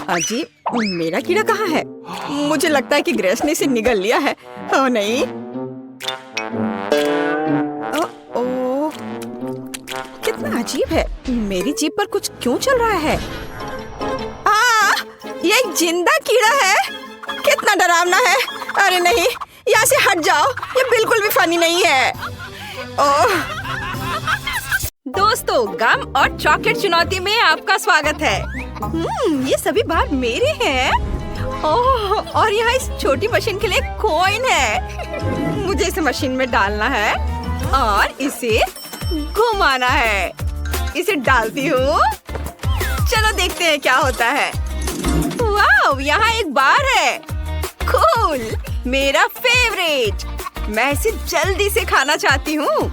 अजीब, मेरा कीड़ा कहाँ है? मुझे लगता है कि ग्रेस ने इसे निगल लिया है। ओह नहीं। ओह, कितना अजीब है। मेरी जीभ पर कुछ क्यों चल रहा है? ये एक जिंदा कीड़ा है। कितना डरावना है। अरे नहीं, यहाँ से हट जाओ। ये बिल्कुल भी फनी नहीं है। ओह दोस्तों, गम और चॉकलेट चुनौती में आपका स्वागत है। ये सभी बार मेरे हैं। ओह, और यहाँ इस छोटी मशीन के लिए कॉइन है। मुझे इसे मशीन में डालना है और इसे घुमाना है। इसे डालती हूँ। चलो देखते हैं क्या होता है। वाव, यहाँ एक बार है। कूल, मेरा फेवरेट। मैं इसे जल्दी से खाना चाहती हूँ।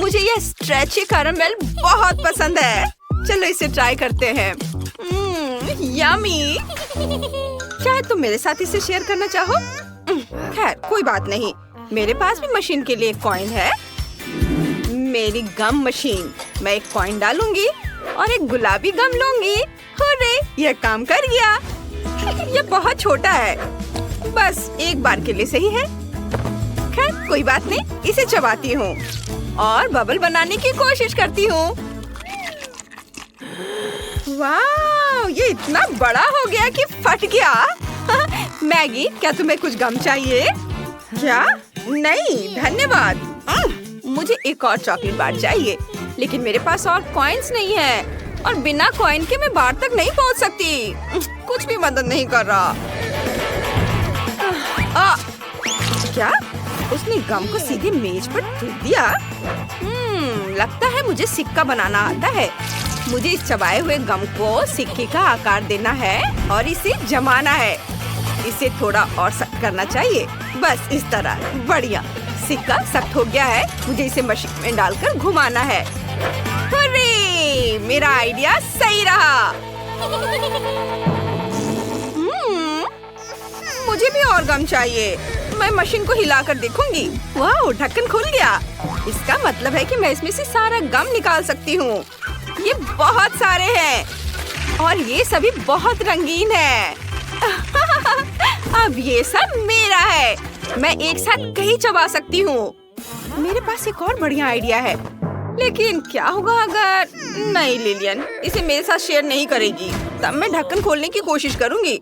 मुझे यह स्ट्रेची कैरेमल बहुत पसंद है। चलो इसे ट्राई करते हैं। यम्मी। शायद तुम मेरे साथ इसे शेयर करना चाहो। खैर कोई बात नहीं, मेरे पास भी मशीन के लिए एक कॉइन है। मेरी गम मशीन। मैं एक कॉइन डालूंगी और एक गुलाबी गम लूंगी। हुर्रे, यह काम कर गया। यह बहुत छोटा है, बस एक बार के लिए सही है। खैर कोई बात नहीं, इसे चबाती हूँ और बबल बनाने की कोशिश करती हूँ। वाह, ये इतना बड़ा हो गया कि फट गया। मैगी, क्या तुम्हें कुछ गम चाहिए? क्या? नहीं धन्यवाद। मुझे एक और चॉकलेट बार चाहिए, लेकिन मेरे पास और कॉइन्स नहीं है और बिना कॉइन के मैं बार तक नहीं पहुंच सकती। कुछ भी मदद नहीं कर रहा। क्या? उसने गम को सीधे मेज पर थूक दिया। लगता है मुझे सिक्का बनाना आता है। मुझे इस चबाए हुए गम को सिक्के का आकार देना है और इसे जमाना है। इसे थोड़ा और सख्त करना चाहिए, बस इस तरह। बढ़िया, सिक्का सख्त हो गया है। मुझे इसे मशीन में डालकर घुमाना है। हुर्रे, मेरा आइडिया सही रहा। मुझे भी और गम चाहिए। मैं मशीन को हिलाकर देखूंगी। वाह, ढक्कन खुल गया। इसका मतलब है कि मैं इसमें से सारा गम निकाल सकती हूँ। ये बहुत सारे हैं और ये सभी बहुत रंगीन है। अब ये सब मेरा है। मैं एक साथ कहीं चबा सकती हूँ। मेरे पास एक और बढ़िया आइडिया है। लेकिन क्या होगा अगर नहीं, लिलियन इसे मेरे साथ शेयर नहीं करेगी, तब मैं ढक्कन खोलने की कोशिश करूंगी।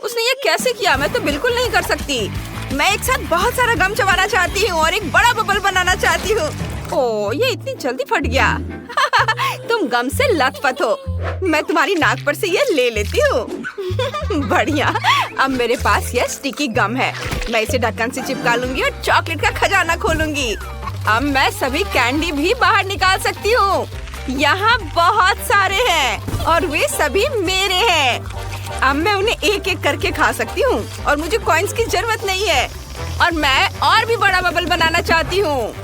उसने ये कैसे किया? मैं तो बिल्कुल नहीं कर सकती। मैं एक साथ बहुत सारा गम चबाना चाहती हूँ और एक बड़ा बबल बनाना चाहती हूँ। ओह, ये इतनी जल्दी फट गया। तुम गम से लथपथ हो। मैं तुम्हारी नाक पर से ये ले लेती हूँ। बढ़िया। अब मेरे पास ये स्टिकी गम है। मैं इसे ढक्कन से चिपका लूंगी और चॉकलेट का खजाना खोलूंगी। अब मैं सभी कैंडी भी बाहर निकाल सकती हूँ। यहाँ बहुत सारे हैं और वे सभी मेरे हैं। अब मैं उन्हें एक एक करके खा सकती हूँ और मुझे कॉइन्स की जरूरत नहीं है। और मैं और भी बड़ा बबल बनाना चाहती हूँ।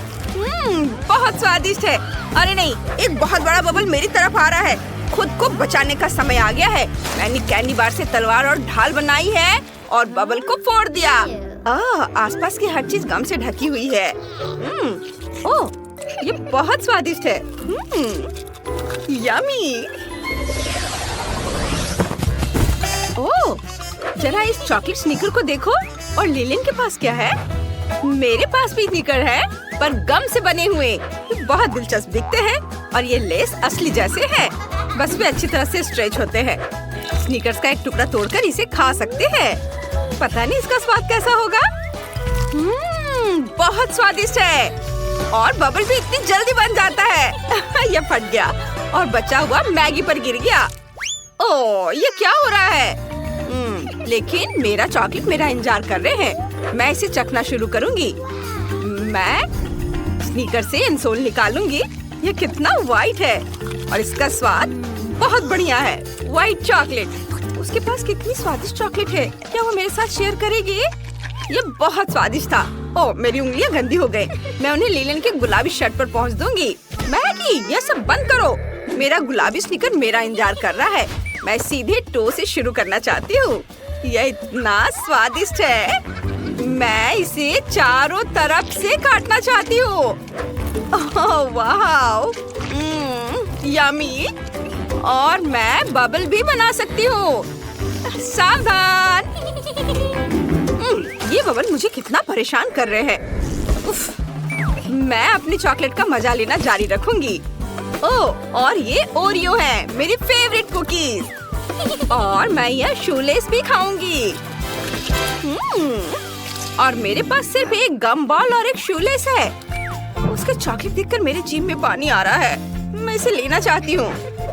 बहुत स्वादिष्ट है। अरे नहीं, एक बहुत बड़ा बबल मेरी तरफ आ रहा है। खुद को बचाने का समय आ गया है। मैंने कैंडी बार से तलवार और ढाल बनाई है और बबल को फोड़ दिया। आसपास की हर चीज गम से ढकी हुई है। ओह, ये बहुत स्वादिष्ट है। यम्मी। ओह, जरा इस चॉकलेट स्नीकर को देखो। और लिलियन के पास क्या है? मेरे पास भी स्नीकर है, पर गम से बने हुए। ये बहुत दिलचस्प दिखते हैं और ये लेस असली जैसे है, बस वे अच्छी तरह से स्ट्रेच होते हैं। स्नीकर्स का एक टुकड़ा तोड़कर इसे खा सकते हैं। पता नहीं इसका स्वाद कैसा होगा। बहुत स्वादिष्ट है और बबल भी इतनी जल्दी बन जाता है। ये फट गया और बचा हुआ मैगी पर गिर गया। ओह, ये क्या हो रहा है? लेकिन मेरा चॉकलेट मेरा इंतजार कर रहे हैं। मैं इसे चखना शुरू करूंगी। मैं स्नीकर से इंसोल निकालूंगी। ये कितना वाइट है और इसका स्वाद बहुत बढ़िया है। White chocolate. उसके पास कितनी स्वादिष्ट चॉकलेट है। क्या वो मेरे साथ शेयर करेगी? ये बहुत स्वादिष्ट था। ओह, मेरी उंगलियां गंदी हो गई। मैं उन्हें लिलियन के गुलाबी शर्ट पर पहुंच दूंगी। मैगी, ये सब बंद करो। मेरा गुलाबी स्नीकर मेरा इंतजार कर रहा है। मैं सीधे टो से शुरू करना चाहती हूँ। यह इतना स्वादिष्ट है। मैं इसे चारों तरफ से काटना चाहती हूँ। वाह, यम्मी। और मैं बबल भी बना सकती हूँ। सावधान। ये बबल मुझे कितना परेशान कर रहे हैं। उफ, मैं अपनी चॉकलेट का मजा लेना जारी रखूंगी। ओह, और ये ओरियो है, मेरी फेवरेट कुकीज। और मैं यह शूलेस भी खाऊंगी। और मेरे पास सिर्फ एक गम बॉल और एक शूलेस है। उसका चॉकलेट देखकर मेरे जीभ में पानी आ रहा है। मैं इसे लेना चाहती हूँ।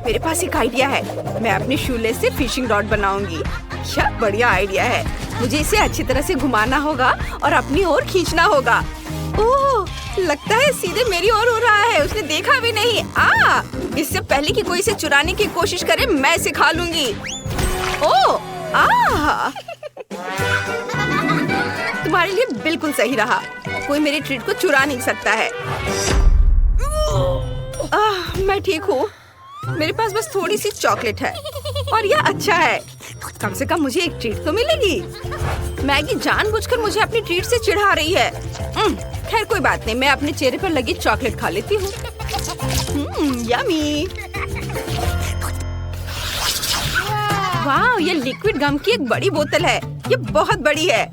मेरे पास एक आइडिया है। मैं अपने शूलेस से फिशिंग रॉड बनाऊंगी। क्या बढ़िया आइडिया है। मुझे इसे अच्छी तरह से घुमाना होगा और अपनी ओर खींचना होगा। ओह, लगता है सीधे मेरी ओर हो रहा है। उसने देखा भी नहीं। इससे पहले कि कोई इसे चुराने की कोशिश करे, मैं इसे खा लूंगी। ओह, तुम्हारे लिए बिल्कुल सही रहा। कोई मेरी ट्रीट को चुरा नहीं सकता है। मैं ठीक हूँ। मेरे पास बस थोड़ी सी चॉकलेट है और यह अच्छा है। कम से कम मुझे एक ट्रीट तो मिलेगी। मैगी जानबूझकर मुझे अपनी ट्रीट से चिढ़ा रही है। खैर कोई बात नहीं, मैं अपने चेहरे पर लगी चॉकलेट खा लेती हूँ। यम्मी। वाह, ये लिक्विड गम की एक बड़ी बोतल है। ये बहुत बड़ी है।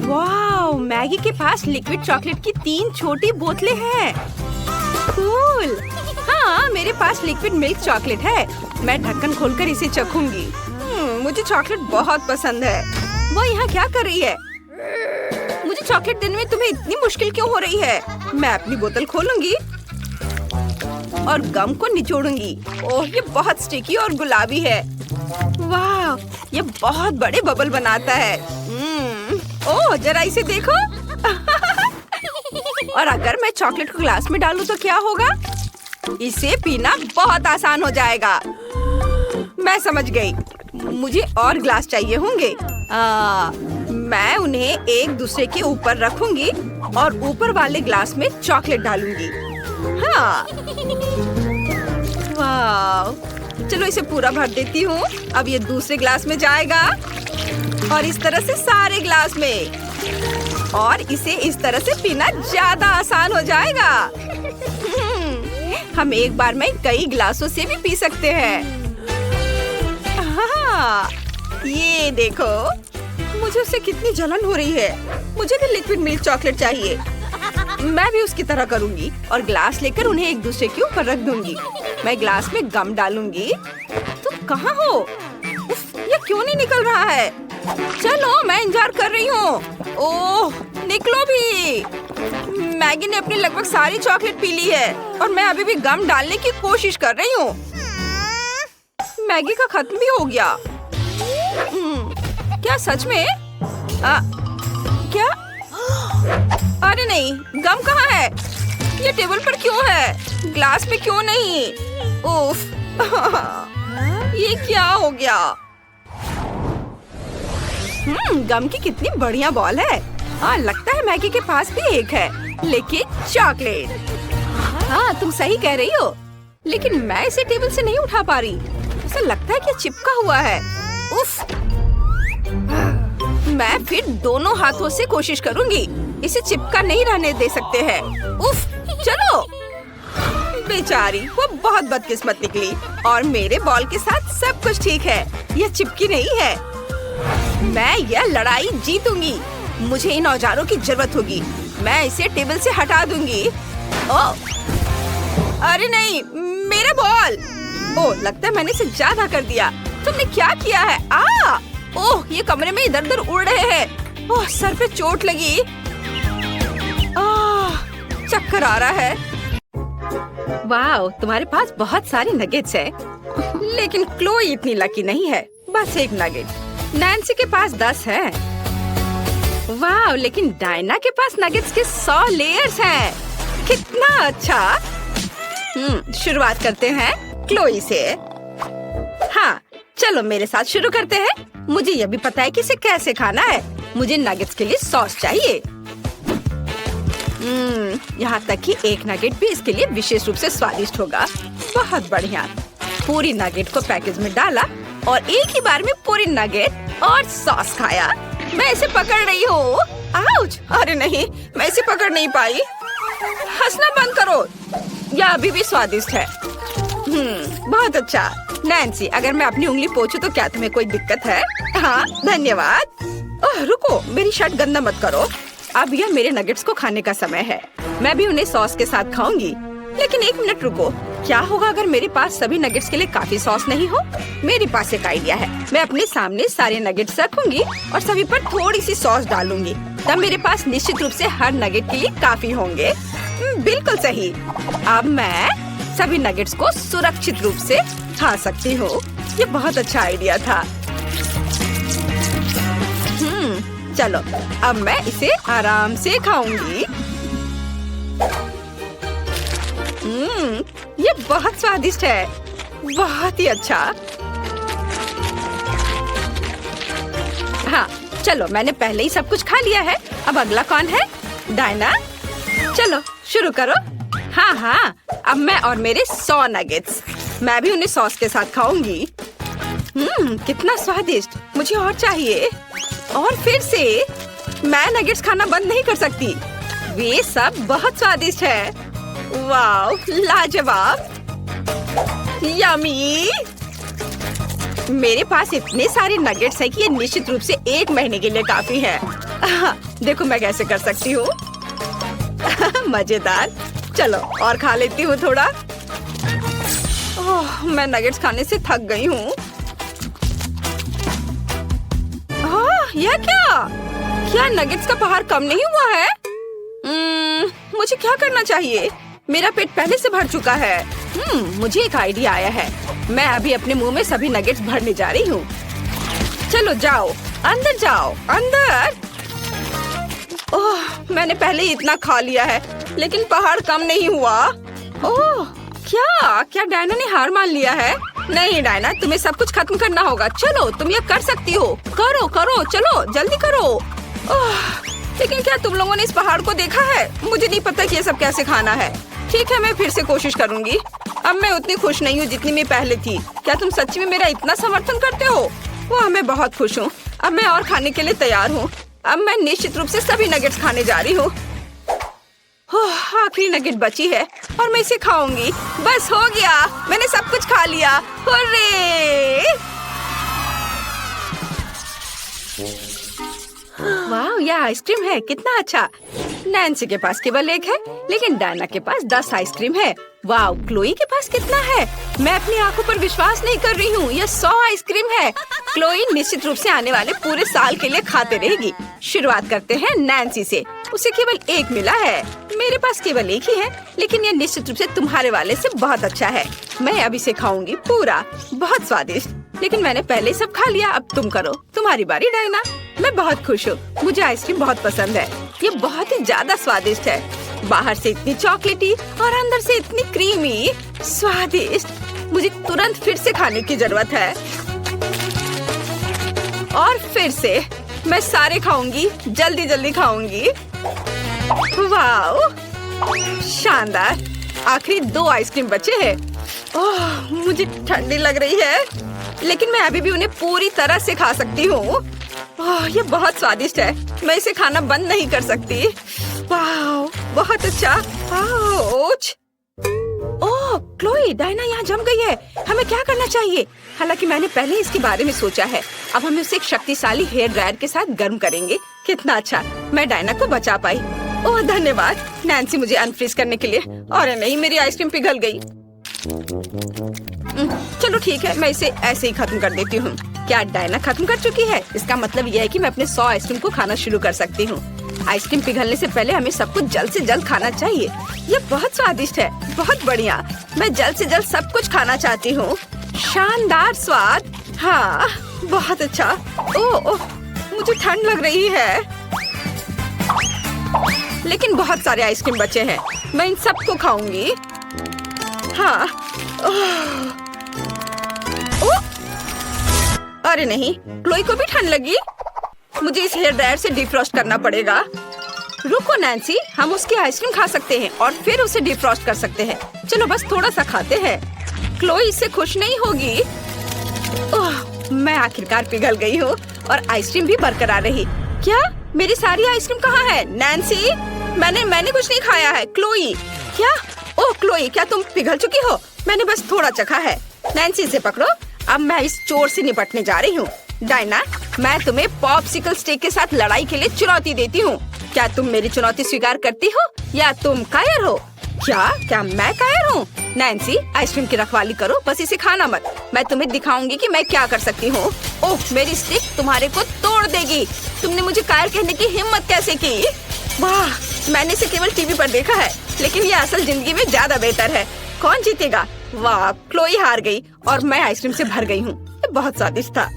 वाह, मैगी के पास लिक्विड चॉकलेट की 3 छोटी बोतलें हैं। कूल। हाँ, मेरे पास लिक्विड मिल्क चॉकलेट है। मैं ढक्कन खोलकर इसे चखूंगी। मुझे चॉकलेट बहुत पसंद है। वो यहाँ क्या कर रही है? मुझे चॉकलेट देने में तुम्हें इतनी मुश्किल क्यों हो रही है? मैं अपनी बोतल खोलूंगी और गम को निचोड़ूंगी। ओह, ये बहुत स्टिकी और गुलाबी है। वाह, ये बहुत बड़े बबल बनाता है। ओह, जरा इसे देखो। और अगर मैं चॉकलेट को ग्लास में डालूं तो क्या होगा? इसे पीना बहुत आसान हो जाएगा। मैं समझ गई। मुझे और ग्लास चाहिए होंगे। मैं उन्हें एक दूसरे के ऊपर रखूंगी और ऊपर वाले ग्लास में चॉकलेट डालूंगी। हाँ, वाह, चलो इसे पूरा भर देती हूँ। अब ये दूसरे ग्लास में जाएगा और इस तरह से सारे ग्लास में। और इसे इस तरह से पीना ज्यादा आसान हो जाएगा। हम एक बार में कई ग्लासों से भी पी सकते हैं। हाँ, ये देखो। मुझे उससे कितनी जलन हो रही है। मुझे भी लिक्विड मिल्क चॉकलेट चाहिए। मैं भी उसकी तरह करूंगी और ग्लास लेकर उन्हें एक दूसरे के ऊपर रख दूंगी। मैं ग्लास में गम डालूंगी। तुम कहाँ हो? उफ, ये क्यों नहीं निकल रहा है? चलो, मैं इंतजार कर रही हूँ। ओह, निकलो भी। मैगी ने अपनी लगभग सारी चॉकलेट पी ली है और मैं अभी भी गम डालने की कोशिश कर रही हूँ। मैगी का खत्म भी हो गया। क्या सच में? क्या? अरे नहीं, गम कहाँ है? ये टेबल पर क्यों है? ग्लास में क्यों नहीं? उफ, ये क्या हो गया? गम की कितनी बढ़िया बॉल है। हाँ, लगता है मैगी के पास भी एक है, लेकिन चॉकलेट। हाँ, तुम सही कह रही हो, लेकिन मैं इसे टेबल से नहीं उठा पा रही। ऐसा लगता है कि चिपका हुआ है। उफ, मैं फिर दोनों हाथों से कोशिश करूंगी। इसे चिपका नहीं रहने दे सकते हैं। उफ, चलो। बेचारी, वो बहुत बदकिस्मत निकली और मेरे बॉल के साथ सब कुछ ठीक है। यह चिपकी नहीं है। मैं यह लड़ाई जीतूंगी। मुझे इन औजारों की जरूरत होगी। मैं इसे टेबल से हटा दूंगी। ओह, अरे नहीं, मेरा बॉल। ओह, लगता है मैंने इसे ज्यादा कर दिया। तुमने क्या किया है? ओह, ये कमरे में इधर उधर उड़ रहे हैं। ओह, सर पे चोट लगी। चक्कर आ रहा है। वाह, तुम्हारे पास बहुत सारी नगेट्स है, लेकिन क्लोई इतनी लकी नहीं है। बस एक नगेट। नैन्सी के पास 10 है। वाह, लेकिन डायना के पास नगेट्स के 100 लेयर्स हैं। कितना अच्छा। शुरुआत करते हैं क्लोई से। हाँ, चलो मेरे साथ शुरू करते हैं। मुझे यह भी पता है कि इसे कैसे खाना है। मुझे नगेट्स के लिए सॉस चाहिए। यहाँ तक कि एक नगेट भी इसके लिए विशेष रूप से स्वादिष्ट होगा। बहुत बढ़िया। पूरी नगेट को पैकेज में डाला और एक ही बार में पूरी नगेट और सॉस खाया। मैं इसे पकड़ रही हूँ। आउच! अरे नहीं, मैं इसे पकड़ नहीं पाई। हंसना बंद करो। यह अभी भी स्वादिष्ट है। बहुत अच्छा। नैन्सी, अगर मैं अपनी उंगली पोंछूं तो क्या तुम्हें कोई दिक्कत है? हाँ, धन्यवाद। ओह, रुको, मेरी शर्ट गंदा मत करो। अब यह मेरे नगेट्स को खाने का समय है। मैं भी उन्हें सॉस के साथ खाऊंगी। लेकिन एक मिनट रुको, क्या होगा अगर मेरे पास सभी नगेट्स के लिए काफी सॉस नहीं हो? मेरे पास एक आइडिया है। मैं अपने सामने सारे नगेट्स रखूंगी और सभी पर थोड़ी सी सॉस डालूंगी। तब मेरे पास निश्चित रूप से हर नगेट के लिए काफी होंगे। बिल्कुल सही। अब मैं सभी नगेट्स को सुरक्षित रूप से खा सकती हूँ। ये बहुत अच्छा आइडिया था। चलो, अब मैं इसे आराम से खाऊंगी। ये बहुत स्वादिष्ट है। बहुत ही अच्छा। हाँ, चलो, मैंने पहले ही सब कुछ खा लिया है। अब अगला कौन है? डायना। चलो, शुरू करो। हाँ, अब मैं और मेरे 100 नगेट्स। मैं भी उन्हें सॉस के साथ खाऊंगी। कितना स्वादिष्ट। मुझे और चाहिए। और फिर से मैं नगेट्स खाना बंद नहीं कर सकती। वे सब बहुत स्वादिष्ट है। वाव, लाजवाब, यम्मी। मेरे पास इतने सारे नगेट्स हैं कि ये निश्चित रूप से 1 महीने के लिए काफी है। देखो मैं कैसे कर सकती हूँ। मजेदार। चलो और खा लेती हूँ थोड़ा। ओह, मैं नगेट्स खाने से थक गई हूँ। यह क्या नगेट्स का पहाड़ कम नहीं हुआ है? मुझे क्या करना चाहिए? मेरा पेट पहले से भर चुका है। मुझे एक आइडिया आया है। मैं अभी अपने मुंह में सभी नगेट्स भरने जा रही हूँ। चलो जाओ, अंदर जाओ, अंदर। ओह, मैंने पहले ही इतना खा लिया है, लेकिन पहाड़ कम नहीं हुआ। ओह, क्या डायना ने हार मान लिया है? नहीं डायना, तुम्हें सब कुछ खत्म करना होगा। चलो, तुम ये कर सकती हो। करो, चलो, जल्दी करो। ओह, लेकिन क्या तुम लोगों ने इस पहाड़ को देखा है? मुझे नहीं पता कि ये सब कैसे खाना है। ठीक है, मैं फिर से कोशिश करूंगी। अब मैं उतनी खुश नहीं हूँ जितनी मैं पहले थी। क्या तुम सच्ची में मेरा इतना समर्थन करते हो? वो मैं बहुत खुश हूँ। अब मैं और खाने के लिए तैयार हूँ। अब मैं निश्चित रूप से सभी नगेट्स खाने जा रही हूँ। आखिरी नगेट बची है और मैं इसे खाऊंगी। बस हो गया, मैंने सब कुछ खा लिया। हुर्रे! वाह, यह आइसक्रीम है, कितना अच्छा। नैन्सी के पास केवल एक है, लेकिन डायना के पास 10 आइसक्रीम है। वाह, क्लोई के पास कितना है? मैं अपनी आंखों पर विश्वास नहीं कर रही हूँ, यह 100 आइसक्रीम है। क्लोई निश्चित रूप से आने वाले पूरे साल के लिए खाते रहेगी। शुरुआत करते हैं नैन्सी से। उसे केवल एक मिला है, मेरे पास केवल एक ही है, लेकिन यह निश्चित रूप से तुम्हारे वाले से बहुत अच्छा है। मैं अब इसे खाऊंगी पूरा, बहुत स्वादिष्ट। लेकिन मैंने पहले सब खा लिया, अब तुम करो, तुम्हारी बारी डायना। मैं बहुत खुश हूँ, मुझे आइसक्रीम बहुत पसंद है। ये बहुत ही ज्यादा स्वादिष्ट है, बाहर से इतनी चॉकलेटी और अंदर से इतनी क्रीमी, स्वादिष्ट। मुझे तुरंत फिर से खाने की जरूरत है। और फिर से मैं सारे खाऊंगी, जल्दी जल्दी खाऊंगी। वाह, शानदार। आखिरी 2 आइसक्रीम बचे हैं। ओह, मुझे ठंडी लग रही है, लेकिन मैं अभी भी उन्हें पूरी तरह से खा सकती हूँ। ओह, ये बहुत स्वादिष्ट है, मैं इसे खाना बंद नहीं कर सकती। वाह, बहुत अच्छा। आउच। ओह, क्लोई, डायना यहाँ जम गई है, हमें क्या करना चाहिए? हालांकि मैंने पहले इसके बारे में सोचा है। अब हम इसे एक शक्तिशाली हेयर ड्रायर के साथ गर्म करेंगे। कितना अच्छा, मैं डायना को बचा पाई। ओह, धन्यवाद नैन्सी मुझे अनफ्रीज करने के लिए। और नहीं, मेरी आइसक्रीम पिघल गई। चलो ठीक है, मैं इसे ऐसे ही खत्म कर देती हूँ। क्या डायना खत्म कर चुकी है? इसका मतलब यह है कि मैं अपने 100 आइसक्रीम को खाना शुरू कर सकती हूँ। आइसक्रीम पिघलने से पहले हमें सब कुछ जल्द से जल्द खाना चाहिए। ये बहुत स्वादिष्ट है, बहुत बढ़िया। मैं जल्द से जल्द सब कुछ खाना चाहती हूँ। शानदार स्वाद। हाँ, बहुत अच्छा। ओह, मुझे ठंड लग रही है, लेकिन बहुत सारे आइसक्रीम बचे हैं, मैं इन सबको खाऊंगी। हाँ। ओह, अरे नहीं, क्लोई को भी ठंड लगी। मुझे इस हेयर ड्रायर से डिफ्रॉस्ट करना पड़ेगा। रुको नैन्सी, हम उसकी आइसक्रीम खा सकते हैं और फिर उसे डिफ्रॉस्ट कर सकते हैं। चलो बस थोड़ा सा खाते हैं। क्लोई इससे खुश नहीं होगी। ओह, मैं आखिरकार पिघल गई हूँ और आइसक्रीम भी बरकरार रही। क्या मेरी सारी आइसक्रीम कहाँ है? नैन्सी, मैंने कुछ नहीं खाया है। क्लोई, क्या? ओह क्लोई, क्या तुम पिघल चुकी हो? मैंने बस थोड़ा चखा है। नैन्सी, इसे पकड़ो, अब मैं इस चोर से निपटने जा रही हूँ। डायना, मैं तुम्हें पॉप्सिकल स्टिक के साथ लड़ाई के लिए चुनौती देती हूँ। क्या तुम मेरी चुनौती स्वीकार करती हो या तुम कायर हो? क्या मैं कायर हूँ? नैन्सी, आइसक्रीम की रखवाली करो, बस इसे खाना मत। मैं तुम्हें दिखाऊंगी कि मैं क्या कर सकती हूँ। ओह, मेरी स्टिक तुम्हारे को तोड़ देगी। तुमने मुझे कायर कहने की हिम्मत कैसे की? वाह, मैंने इसे केवल टीवी पर देखा है, लेकिन ये असल जिंदगी में ज्यादा बेहतर है। कौन जीतेगा? वाह, क्लोई हार गई और मैं आइसक्रीम से भर गई हूँ। ये बहुत स्वादिष्ट था।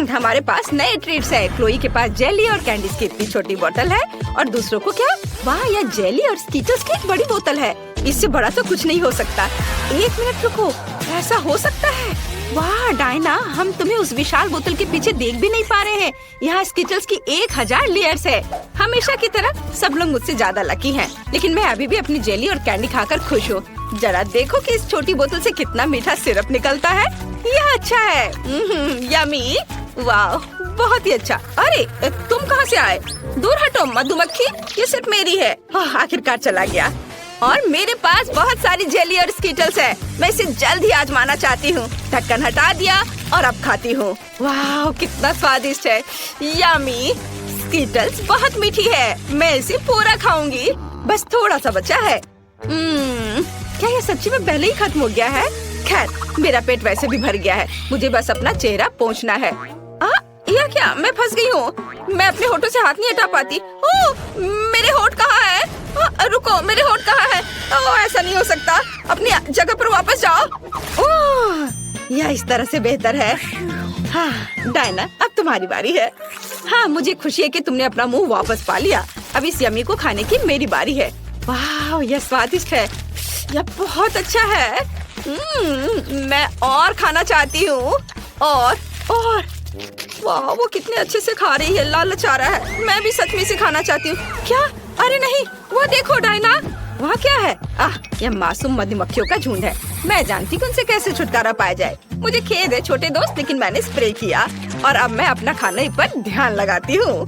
हमारे पास नए ट्रीट्स है। क्लोई के पास जेली और कैंडीज की इतनी छोटी बोतल है और दूसरों को क्या? वाह, यह जेली और स्कीटर्स की एक बड़ी बोतल है। इससे बड़ा तो कुछ नहीं हो सकता। 1 मिनट रुको, ऐसा हो सकता है? वाह डायना, हम तुम्हें उस विशाल बोतल के पीछे देख भी नहीं पा रहे हैं। यहाँ स्कीटर्स की 1000 लेयर्स है। हमेशा की तरह सब लोग मुझसे ज्यादा लकी हैं, लेकिन मैं अभी भी अपनी जेली और कैंडी खाकर खुश हूँ। जरा देखो कि इस छोटी बोतल से कितना मीठा सिरप निकलता है। यह अच्छा है। यमी। वाह, बहुत ही अच्छा। अरे तुम कहाँ से आए? दूर हटो मधुमक्खी, ये सिर्फ मेरी है। आखिरकार चला गया। और मेरे पास बहुत सारी जेली और स्कीटल्स है। मैं इसे जल्द ही आजमाना चाहती हूँ। ढक्कन हटा दिया और अब खाती हूँ। वाह, कितना स्वादिष्ट है। यमी। स्कीटल्स बहुत मीठी है, मैं इसे पूरा खाऊंगी। बस थोड़ा सा बचा है। क्या ये सच्ची में पहले ही खत्म हो गया है? खैर, मेरा पेट वैसे भी भर गया है, मुझे बस अपना चेहरा पोंछना है। यह क्या? मैं फंस गई हूँ। मैं अपने होठों से हाथ नहीं हटा पाती। ओह, मेरे होठ कहाँ है? रुको, मेरे होठ कहाँ है? ओह, ऐसा नहीं हो सकता। अपनी जगह पर वापस जाओ। ओह, यह इस तरह से बेहतर है। हाँ डायना, अब तुम्हारी बारी है। हाँ, मुझे खुशी है कि तुमने अपना मुंह वापस पा लिया। अब इस यमी को खाने की मेरी बारी है। वाह, यह स्वादिष्ट है, यह बहुत अच्छा है। मैं और खाना चाहती हूँ। और वाह, वो कितने अच्छे से खा रही है, लालच आ रहा है। मैं भी सच में इसे खाना चाहती हूँ। क्या? अरे नहीं, वो देखो डायना, वहाँ क्या है? यह मासूम मधुमक्खियों का झुंड है। मैं जानती हूँ उनसे कैसे छुटकारा पाया जाए। मुझे खेद है छोटे दोस्त, लेकिन मैंने स्प्रे किया और अब मैं अपना खाने पर ध्यान लगाती हूँ।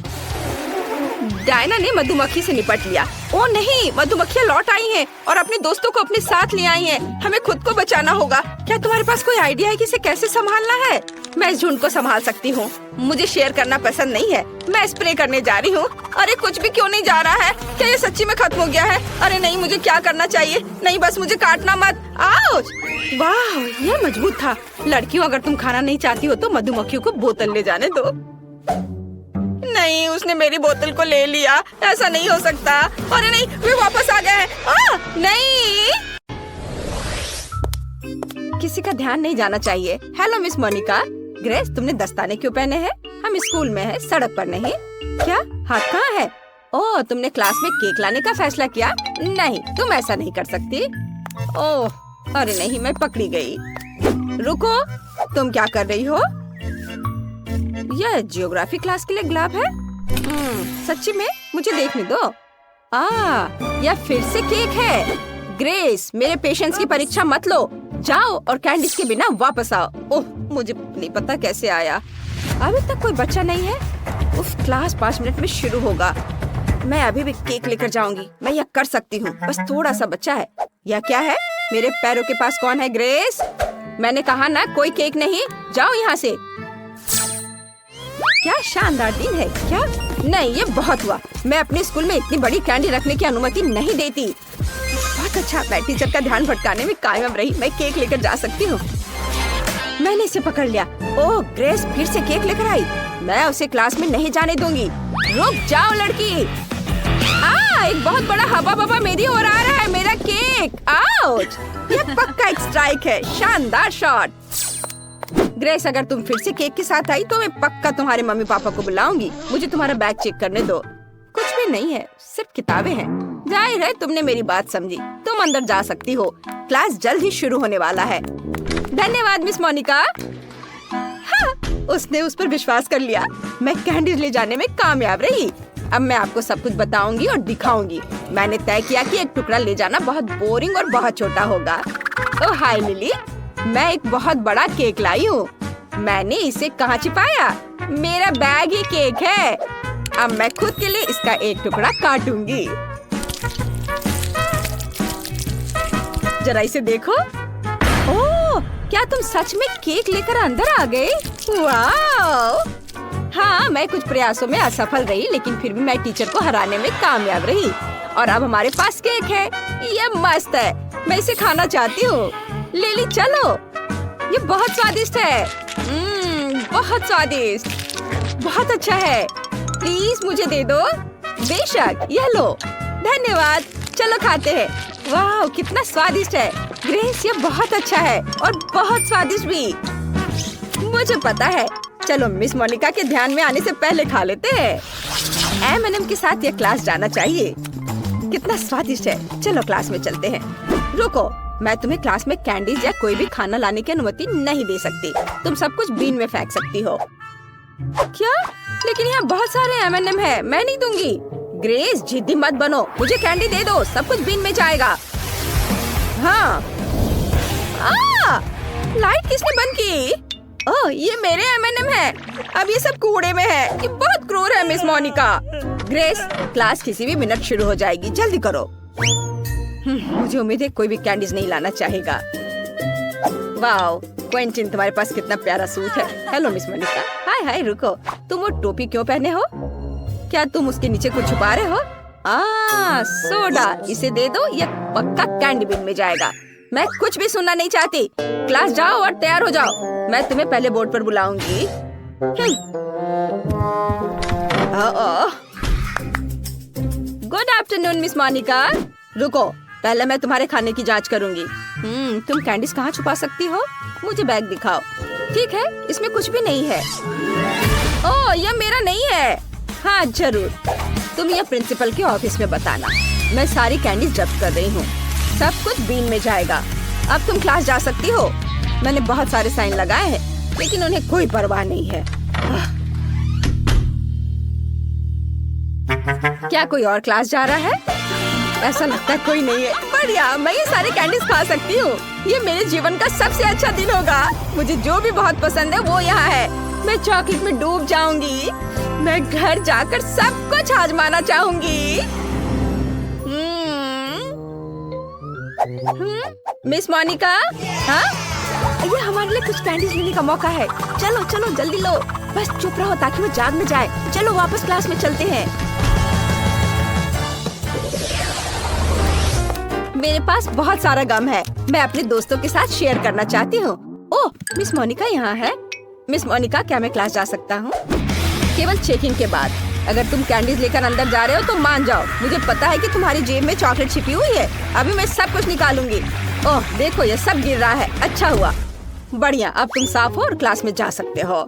डायना ने मधुमक्खी से निपट लिया। ओ नहीं, मधुमक्खियाँ लौट आई हैं और अपने दोस्तों को अपने साथ ले आई हैं। हमें खुद को बचाना होगा। क्या तुम्हारे पास कोई आइडिया है कि इसे कैसे संभालना है? मैं इस झुंड को संभाल सकती हूँ। मुझे शेयर करना पसंद नहीं है। मैं स्प्रे करने जा रही हूँ। अरे कुछ भी क्यों नहीं जा रहा है? क्या ये सच्ची में खत्म हो गया है? अरे नहीं, मुझे क्या करना चाहिए? नहीं, बस मुझे काटना मत। आउच! वाह, ये मजबूत था। लड़कियों, अगर तुम खाना नहीं चाहती हो तो मधुमक्खियों को बोतल ले जाने दो। नहीं, उसने मेरी बोतल को ले लिया। ऐसा नहीं हो सकता। अरे नहीं, वे वापस आ गए हैं। नहीं, किसी का ध्यान नहीं जाना चाहिए। Hello miss Monika. ग्रेस, तुमने दस्ताने क्यों पहने हैं? हम स्कूल में हैं, सड़क पर नहीं। क्या? हाथ कहाँ है? ओह, तुमने क्लास में केक लाने का फैसला किया? नहीं, तुम ऐसा नहीं कर सकती। ओह, अरे नहीं, मैं पकड़ी गई। रुको, तुम क्या कर रही हो? यह जियोग्राफी क्लास के लिए गुलाब है। सच्ची में? मुझे देखने दो। यह फिर से केक है। ग्रेस, मेरे पेशेंस की परीक्षा मत लो। जाओ और कैंडीज के बिना वापस आओ। ओह, मुझे नहीं पता कैसे आया। अभी तक कोई बच्चा नहीं है। उफ, क्लास 5 मिनट में शुरू होगा। मैं अभी भी केक लेकर जाऊंगी। मैं यह कर सकती हूँ। बस थोड़ा सा बच्चा है। यह क्या है? मेरे पैरों के पास कौन है? ग्रेस, मैंने कहा ना, कोई केक नहीं। जाओ यहाँ से। क्या शानदार दिन है। क्या? नहीं, ये बहुत हुआ। मैं अपने स्कूल में इतनी बड़ी कैंडी रखने की अनुमति नहीं देती। बहुत अच्छा, मैं टीचर का ध्यान भटकाने में कामयाब रही। मैं केक लेकर जा सकती हूँ। मैंने इसे पकड़ लिया। ओह, ग्रेस फिर से केक लेकर आई। मैं उसे क्लास में नहीं जाने दूंगी। रुक जाओ लड़की। एक बहुत बड़ा हवा बबा मेरी ओर आ रहा है। मेरा केक। आउच! यह पक्का एक स्ट्राइक है। शानदार शॉट। ग्रेस, अगर तुम फिर से केक के साथ आई तो मैं पक्का तुम्हारे मम्मी पापा को बुलाऊंगी। मुझे तुम्हारा बैग चेक करने दो। कुछ भी नहीं है, सिर्फ किताबें हैं। जाहिर है तुमने मेरी बात समझी। तुम अंदर जा सकती हो। क्लास जल्द ही शुरू होने वाला है। धन्यवाद मिस मोनिका। हाँ, उसने उस पर विश्वास कर लिया। मैं कैंडीज ले जाने में कामयाब रही। अब मैं आपको सब कुछ बताऊंगी और दिखाऊंगी। मैंने तय किया कि एक टुकड़ा ले जाना बहुत बोरिंग और बहुत छोटा होगा। ओह हाय लिली, मैं एक बहुत बड़ा केक लाई हूँ। मैंने इसे कहाँ छिपाया? मेरा बैग ही केक है। अब मैं खुद के लिए इसका एक टुकड़ा काटूंगी। जरा इसे देखो। ओह, क्या तुम सच में केक लेकर अंदर आ गए? वाह! हाँ, मैं कुछ प्रयासों में असफल रही, लेकिन फिर भी मैं टीचर को हराने में कामयाब रही। और अब हमारे पास केक है। ये मस्त है। मैं इसे खाना चाहती हूँ। लिली, चलो। ये बहुत स्वादिष्ट है। बहुत स्वादिष्ट। बहुत अच्छा है। प्लीज मुझे दे दो। बेशक, यह लो। धन्यवाद। चलो खाते हैं। वाह, कितना स्वादिष्ट है। ग्रेस, ये बहुत अच्छा है और बहुत स्वादिष्ट भी। मुझे पता है। चलो मिस मोनिका के ध्यान में आने से पहले खा लेते हैं। M&M के साथ ये क्लास जाना चाहिए। कितना स्वादिष्ट है। चलो क्लास में चलते हैं। रुको, मैं तुम्हें क्लास में कैंडीज या कोई भी खाना लाने की अनुमति नहीं दे सकती। तुम सब कुछ बीन में फेंक सकती हो। क्या? लेकिन यहाँ बहुत सारे M&M है। मैं नहीं दूंगी। ग्रेस, जिद्दी मत बनो। मुझे कैंडी दे दो। सब कुछ बीन में जाएगा। हाँ। लाइट किसने बंद की? ओह, ये मेरे M&M है। अब ये सब कूड़े में है। ये बहुत क्रूर है मिस मोनिका। ग्रेस, क्लास किसी भी मिनट शुरू हो जाएगी। जल्दी करो। मुझे उम्मीद है कोई भी कैंडीज नहीं लाना चाहेगा। वाओ, क्विंटिन, तुम्हारे पास कितना प्यारा सूट है। Hello miss Monika. Hi hi, रुको। तुम वो टोपी क्यों पहने हो? क्या तुम उसके नीचे कुछ छुपा रहे हो? सोडा। इसे दे दो। यह पक्का कैंडी बिन में जाएगा। मैं कुछ भी सुनना नहीं चाहती। क्लास जाओ और तैयार हो जाओ। मैं तुम्हें पहले बोर्ड पर बुलाऊंगी। Good afternoon miss Monika. रुको, पहले मैं तुम्हारे खाने की जांच करूंगी। तुम कैंडीज कहाँ छुपा सकती हो? मुझे बैग दिखाओ। ठीक है, इसमें कुछ भी नहीं है। ओह, यह मेरा नहीं है। हाँ जरूर, तुम यह प्रिंसिपल के ऑफिस में बताना। मैं सारी कैंडीज जब्त कर रही हूँ। सब कुछ बीन में जाएगा। अब तुम क्लास जा सकती हो। मैंने बहुत सारे साइन लगाए हैं, लेकिन उन्हें कोई परवाह नहीं है। क्या कोई और क्लास जा रहा है? ऐसा लगता है कोई नहीं है। बढ़िया, मैं ये सारे कैंडीज खा सकती हूँ। ये मेरे जीवन का सबसे अच्छा दिन होगा। मुझे जो भी बहुत पसंद है वो यहाँ है। मैं चॉकलेट में डूब जाऊंगी। मैं घर जाकर सब कुछ आजमाना चाहूंगी। मिस मोनिका, हाँ, ये हमारे लिए कुछ कैंडीज लेने का मौका है। चलो चलो जल्दी लो, बस चुप रहो ताकि वो जाग न जाए। चलो वापस क्लास में चलते हैं। मेरे पास बहुत सारा गम है, मैं अपने दोस्तों के साथ शेयर करना चाहती हूँ। ओह, मिस मोनिका यहाँ है। मिस मोनिका, क्या मैं क्लास जा सकता हूँ? केवल चेकिंग के बाद। अगर तुम कैंडीज लेकर अंदर जा रहे हो तो मान जाओ, मुझे पता है कि तुम्हारी जेब में चॉकलेट छिपी हुई है। अभी मैं सब कुछ निकालूंगी। ओह देखो, ये सब गिर रहा है। अच्छा हुआ, बढ़िया, अब तुम साफ हो और क्लास में जा सकते हो।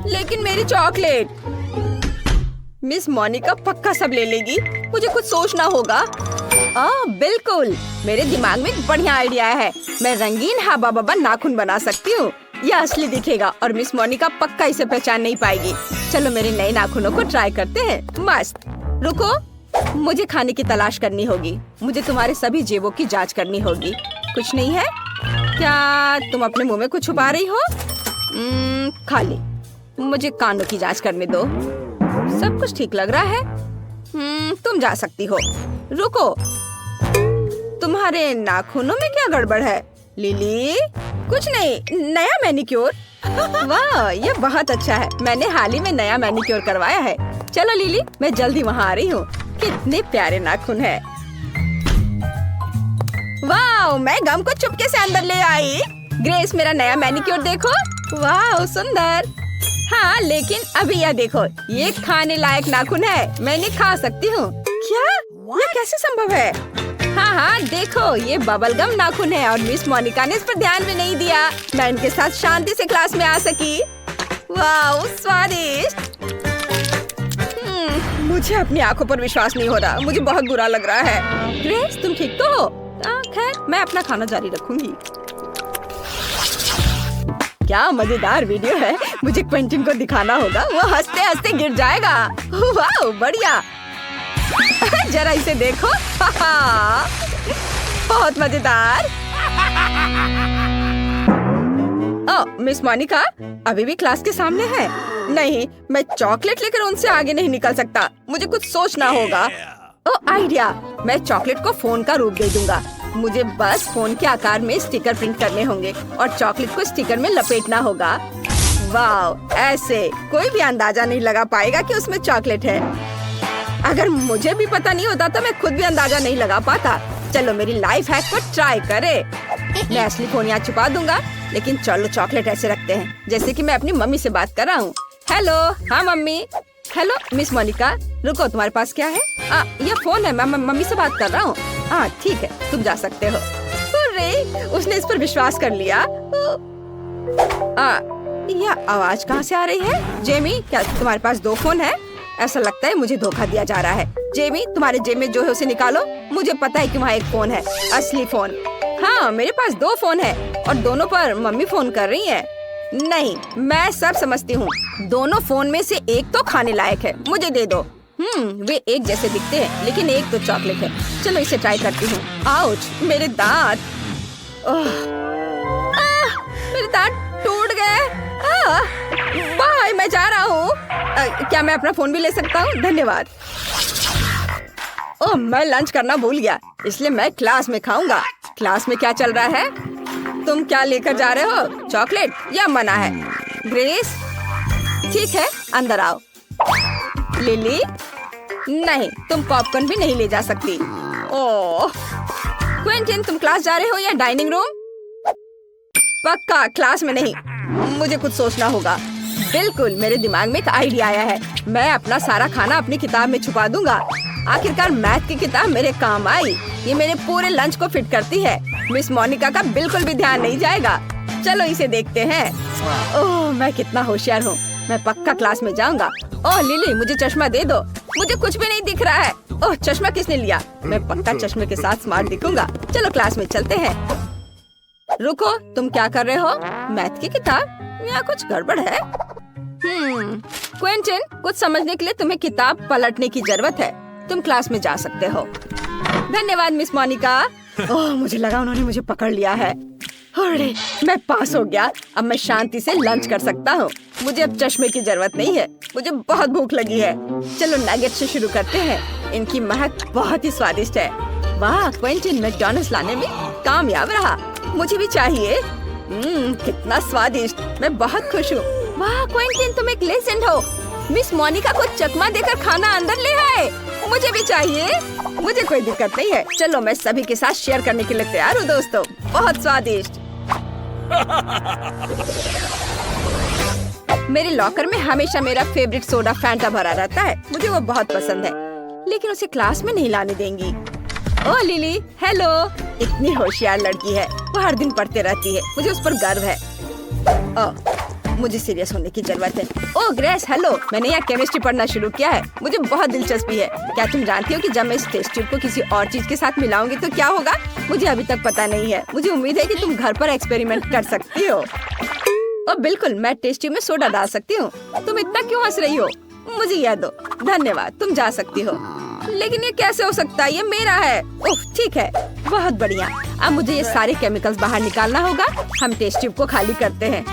लेकिन मेरी चॉकलेट। मिस मोनिका पक्का सब ले लेगी, मुझे कुछ सोचना होगा। बिल्कुल, मेरे दिमाग में एक बढ़िया आइडिया है। मैं रंगीन हाबा बाबा नाखून बना सकती हूँ। यह असली दिखेगा और मिस मोनिका पक्का इसे पहचान नहीं पाएगी। चलो मेरे नए नाखूनों को ट्राई करते हैं। मस्त। रुको, मुझे खाने की तलाश करनी होगी। मुझे तुम्हारे सभी जेबों की जांच करनी होगी। कुछ नहीं है क्या? तुम अपने मुंह में कुछ छुपा रही हो? खाली। मुझे कानों की जांच करने दो। सब कुछ ठीक लग रहा है। तुम जा सकती हो। रुको, तुम्हारे नाखूनों में क्या गड़बड़ है? लिली, कुछ नहीं, नया मैनिक्योर। वाह, ये बहुत अच्छा है। मैंने हाल ही में नया मैनिक्योर करवाया है। चलो लिली, मैं जल्दी वहाँ आ रही हूँ। कितने प्यारे नाखून है। वाह, मैं गम को चुपके से अंदर ले आई। ग्रेस, मेरा नया मैनिक्योर देखो। वाह, सुंदर। हाँ, लेकिन अभी यह देखो, ये खाने लायक नाखून है। मैं इन्हें खा सकती हूँ। क्या? यह कैसे संभव है? हाँ हाँ, देखो, ये बबल गम नाखून है और मिस मोनिका ने इस पर ध्यान भी नहीं दिया। मैं इनके साथ शांति से क्लास में आ सकी। वाह, स्वादिष्ट। मुझे अपनी आंखों पर विश्वास नहीं हो रहा। मुझे बहुत बुरा लग रहा है। ग्रेस, तुम ठीक तो हो? खैर, मैं अपना खाना जारी रखूंगी। क्या मजेदार वीडियो है। मुझे क्विंटन को दिखाना होगा, वो हंसते हंसते गिर जाएगा। वाह, बढ़िया। जरा इसे देखो। बहुत मजेदार। ओह, मिस मोनिका अभी भी क्लास के सामने है। नहीं, मैं चॉकलेट लेकर उनसे आगे नहीं निकल सकता। मुझे कुछ सोचना होगा। ओह, आइडिया। मैं चॉकलेट को फोन का रूप दे दूंगा। मुझे बस फोन के आकार में स्टिकर प्रिंट करने होंगे और चॉकलेट को स्टिकर में लपेटना होगा। वाह, ऐसे कोई भी अंदाजा नहीं लगा पाएगा कि उसमें चॉकलेट है। अगर मुझे भी पता नहीं होता तो मैं खुद भी अंदाजा नहीं लगा पाता। चलो मेरी लाइफ हैक को ट्राई करे। मैं असली फोन यहाँ छुपा दूंगा, लेकिन चलो चॉकलेट ऐसे रखते हैं जैसे कि मैं अपनी मम्मी से बात कर रहा हूँ। हेलो। हाँ मम्मी। हेलो मिस मोनिका, रुको, तुम्हारे पास क्या है? यह फोन है, मैं मम्मी से बात कर रहा हूँ। हाँ ठीक है, तुम जा सकते हो। अरे, उसने इस पर विश्वास कर लिया। यह आवाज कहाँ से आ रही है? जेमी, क्या तुम्हारे पास दो फोन है? ऐसा लगता है मुझे धोखा दिया जा रहा है। जेमी, तुम्हारे जेब में जो है उसे निकालो। मुझे पता है कि वहाँ एक फोन है, असली फोन। हाँ, मेरे पास दो फोन है और दोनों पर मम्मी फोन कर रही है। नहीं, मैं सब समझती हूँ। दोनों फोन में से एक तो खाने लायक है, मुझे दे दो। वे एक जैसे दिखते हैं, लेकिन एक तो चॉकलेट है। चलो इसे ट्राई करती हूँ। आउच, मेरे दांत। मेरे दांत टूट गए। बाय, मैं जा रहा हूँ। क्या मैं अपना फोन भी ले सकता हूँ? धन्यवाद। ओह, मैं लंच करना भूल गया, इसलिए मैं क्लास में खाऊंगा। क्लास में क्या चल रहा है? तुम क्या लेकर जा रहे हो? चॉकलेट या मना है? ग्रेस, ठीक है, अंदर आओ। लिली, नहीं, तुम पॉपकॉर्न भी नहीं ले जा सकती। ओह, क्विंटन, तुम क्लास जा रहे हो या डाइनिंग रूम? पक्का क्लास में नहीं, मुझे कुछ सोचना होगा। बिल्कुल, मेरे दिमाग में एक आइडिया आया है। मैं अपना सारा खाना अपनी किताब में छुपा दूंगा। आखिरकार मैथ की किताब मेरे काम आई। ये मेरे पूरे लंच को फिट करती है। मिस मोनिका का बिल्कुल भी ध्यान नहीं जाएगा। चलो इसे देखते हैं। ओह, मैं कितना होशियार हूँ। मैं पक्का क्लास में जाऊंगा। ओह लिली, मुझे चश्मा दे दो। मुझे कुछ भी नहीं दिख रहा है। ओह, चश्मा किसने लिया? मैं पक्का चश्मे के साथ स्मार्ट दिखूंगा। चलो क्लास में चलते हैं। रुको, तुम क्या कर रहे हो? मैथ की किताब? यहाँ कुछ गड़बड़ है। क्विंटन, कुछ समझने के लिए तुम्हें किताब पलटने की जरूरत है। तुम क्लास में जा सकते हो। धन्यवाद मिस मोनिका। ओह, मुझे लगा उन्होंने मुझे पकड़ लिया है। अरे, मैं पास हो गया। अब मैं शांति से लंच कर सकता हूँ। मुझे अब चश्मे की जरूरत नहीं है। मुझे बहुत भूख लगी है। चलो नगेट से शुरू करते हैं। इनकी महक बहुत ही स्वादिष्ट है। वाह, क्विंटन मैकडॉनल्ड्स लाने में कामयाब रहा। मुझे भी चाहिए। कितना स्वादिष्ट। मैं बहुत खुश हूँ। वाह क्विंटन, तुम एक लेजेंड हो। मिस मोनिका को चकमा देकर खाना अंदर ले आए। मुझे भी चाहिए। मुझे कोई दिक्कत नहीं है। चलो मैं सभी के साथ शेयर करने के लिए तैयार हूँ दोस्तों। बहुत स्वादिष्ट। मेरे लॉकर में हमेशा मेरा फेवरेट सोडा फैंटा भरा रहता है। मुझे वो बहुत पसंद है, लेकिन उसे क्लास में नहीं लाने देंगी। ओ लिली, हेलो। इतनी होशियार लड़की है। वो हर दिन पढ़ते रहती है। मुझे उस पर गर्व है। मुझे सीरियस होने की जरूरत है। ओ ग्रेस, हेलो। मैंने यहाँ केमिस्ट्री पढ़ना शुरू किया है। मुझे बहुत दिलचस्पी है। क्या तुम जानती हो कि जब मैं इस टेस्ट ट्यूब को किसी और चीज के साथ मिलाऊंगी तो क्या होगा? मुझे अभी तक पता नहीं है। मुझे उम्मीद है कि तुम घर पर एक्सपेरिमेंट कर सकती हो। और बिल्कुल, मैं टेस्ट ट्यूब में सोडा डाल सकती हूँ। तुम इतना क्यों हंस रही हो? मुझे यह दो। धन्यवाद, तुम जा सकती हो। लेकिन ये कैसे हो सकता है? ये मेरा है। ओह ठीक है, बहुत बढ़िया। अब मुझे ये सारे केमिकल्स बाहर निकालना होगा। हम टेस्ट ट्यूब को खाली करते हैं।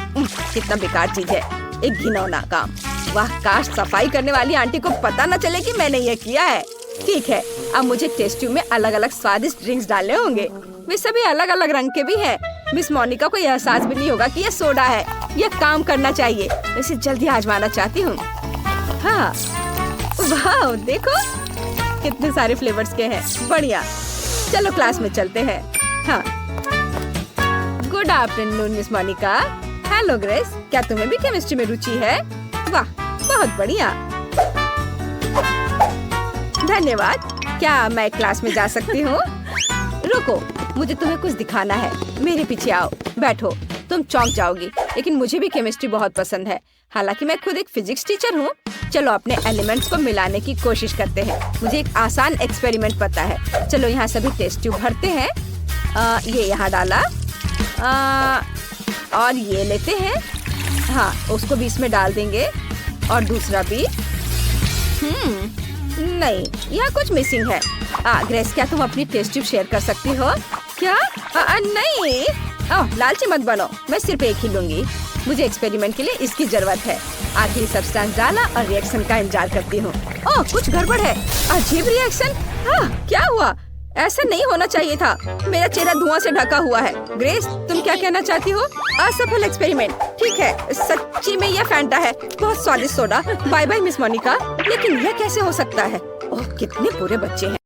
कितना बेकार चीज है, एक घिनौना काम। वाह, काश सफाई करने वाली आंटी को पता न चले कि मैंने ये किया है। ठीक है, अब मुझे टेस्ट ट्यूब में अलग अलग स्वादिष्ट ड्रिंक्स डालने होंगे। वे सभी अलग अलग रंग के भी हैं। मिस मोनिका को यह एहसास भी नहीं होगा कि ये सोडा है। यह काम करना चाहिए। मैं इसे जल्दी आजमाना चाहती हूँ। हाँ, वाह देखो कितने सारे फ्लेवर्स के हैं। बढ़िया, चलो क्लास में चलते हैं। हाँ, good afternoon miss Monica. Hello Grace, क्या तुम्हें भी केमिस्ट्री में रुचि है? वाह, बहुत बढ़िया। धन्यवाद। क्या मैं क्लास में जा सकती हूँ? रुको, मुझे तुम्हें कुछ दिखाना है। मेरे पीछे आओ, बैठो। तुम चौंक जाओगी, लेकिन मुझे भी केमिस्ट्री बहुत पसंद है। हालांकि मैं खुद एक फिजिक्स टीचर हूँ। चलो अपने एलिमेंट्स को मिलाने की कोशिश करते हैं। मुझे एक आसान एक्सपेरिमेंट पता है। चलो यहाँ सभी टेस्ट ट्यूब भरते हैं। ये यहाँ डाला। और ये लेते हैं। हाँ, उसको भी इसमें डाल देंगे। और दूसरा भी। नहीं, यहाँ कुछ मिसिंग है। ग्रेस, क्या तुम अपनी टेस्ट ट्यूब शेयर कर सकती हो? क्या? नहीं। लालची मत बनो, मैं सिर्फ एक ही लूंगी। मुझे एक्सपेरिमेंट के लिए इसकी जरूरत है। आखिरी सब्सटेंस डाला और रिएक्शन का इंतजार करती हूँ। ओह, कुछ गड़बड़ है। अजीब रिएक्शन। क्या हुआ? ऐसा नहीं होना चाहिए था। मेरा चेहरा धुआं से ढका हुआ है। ग्रेस, तुम क्या कहना चाहती हो? असफल एक्सपेरिमेंट। ठीक है, सच्ची में यह फैंटा है। बहुत स्वादिष्ट soda. Bye bye miss Monica. लेकिन यह कैसे हो सकता है? ओह, कितने बुरे बच्चे हैं।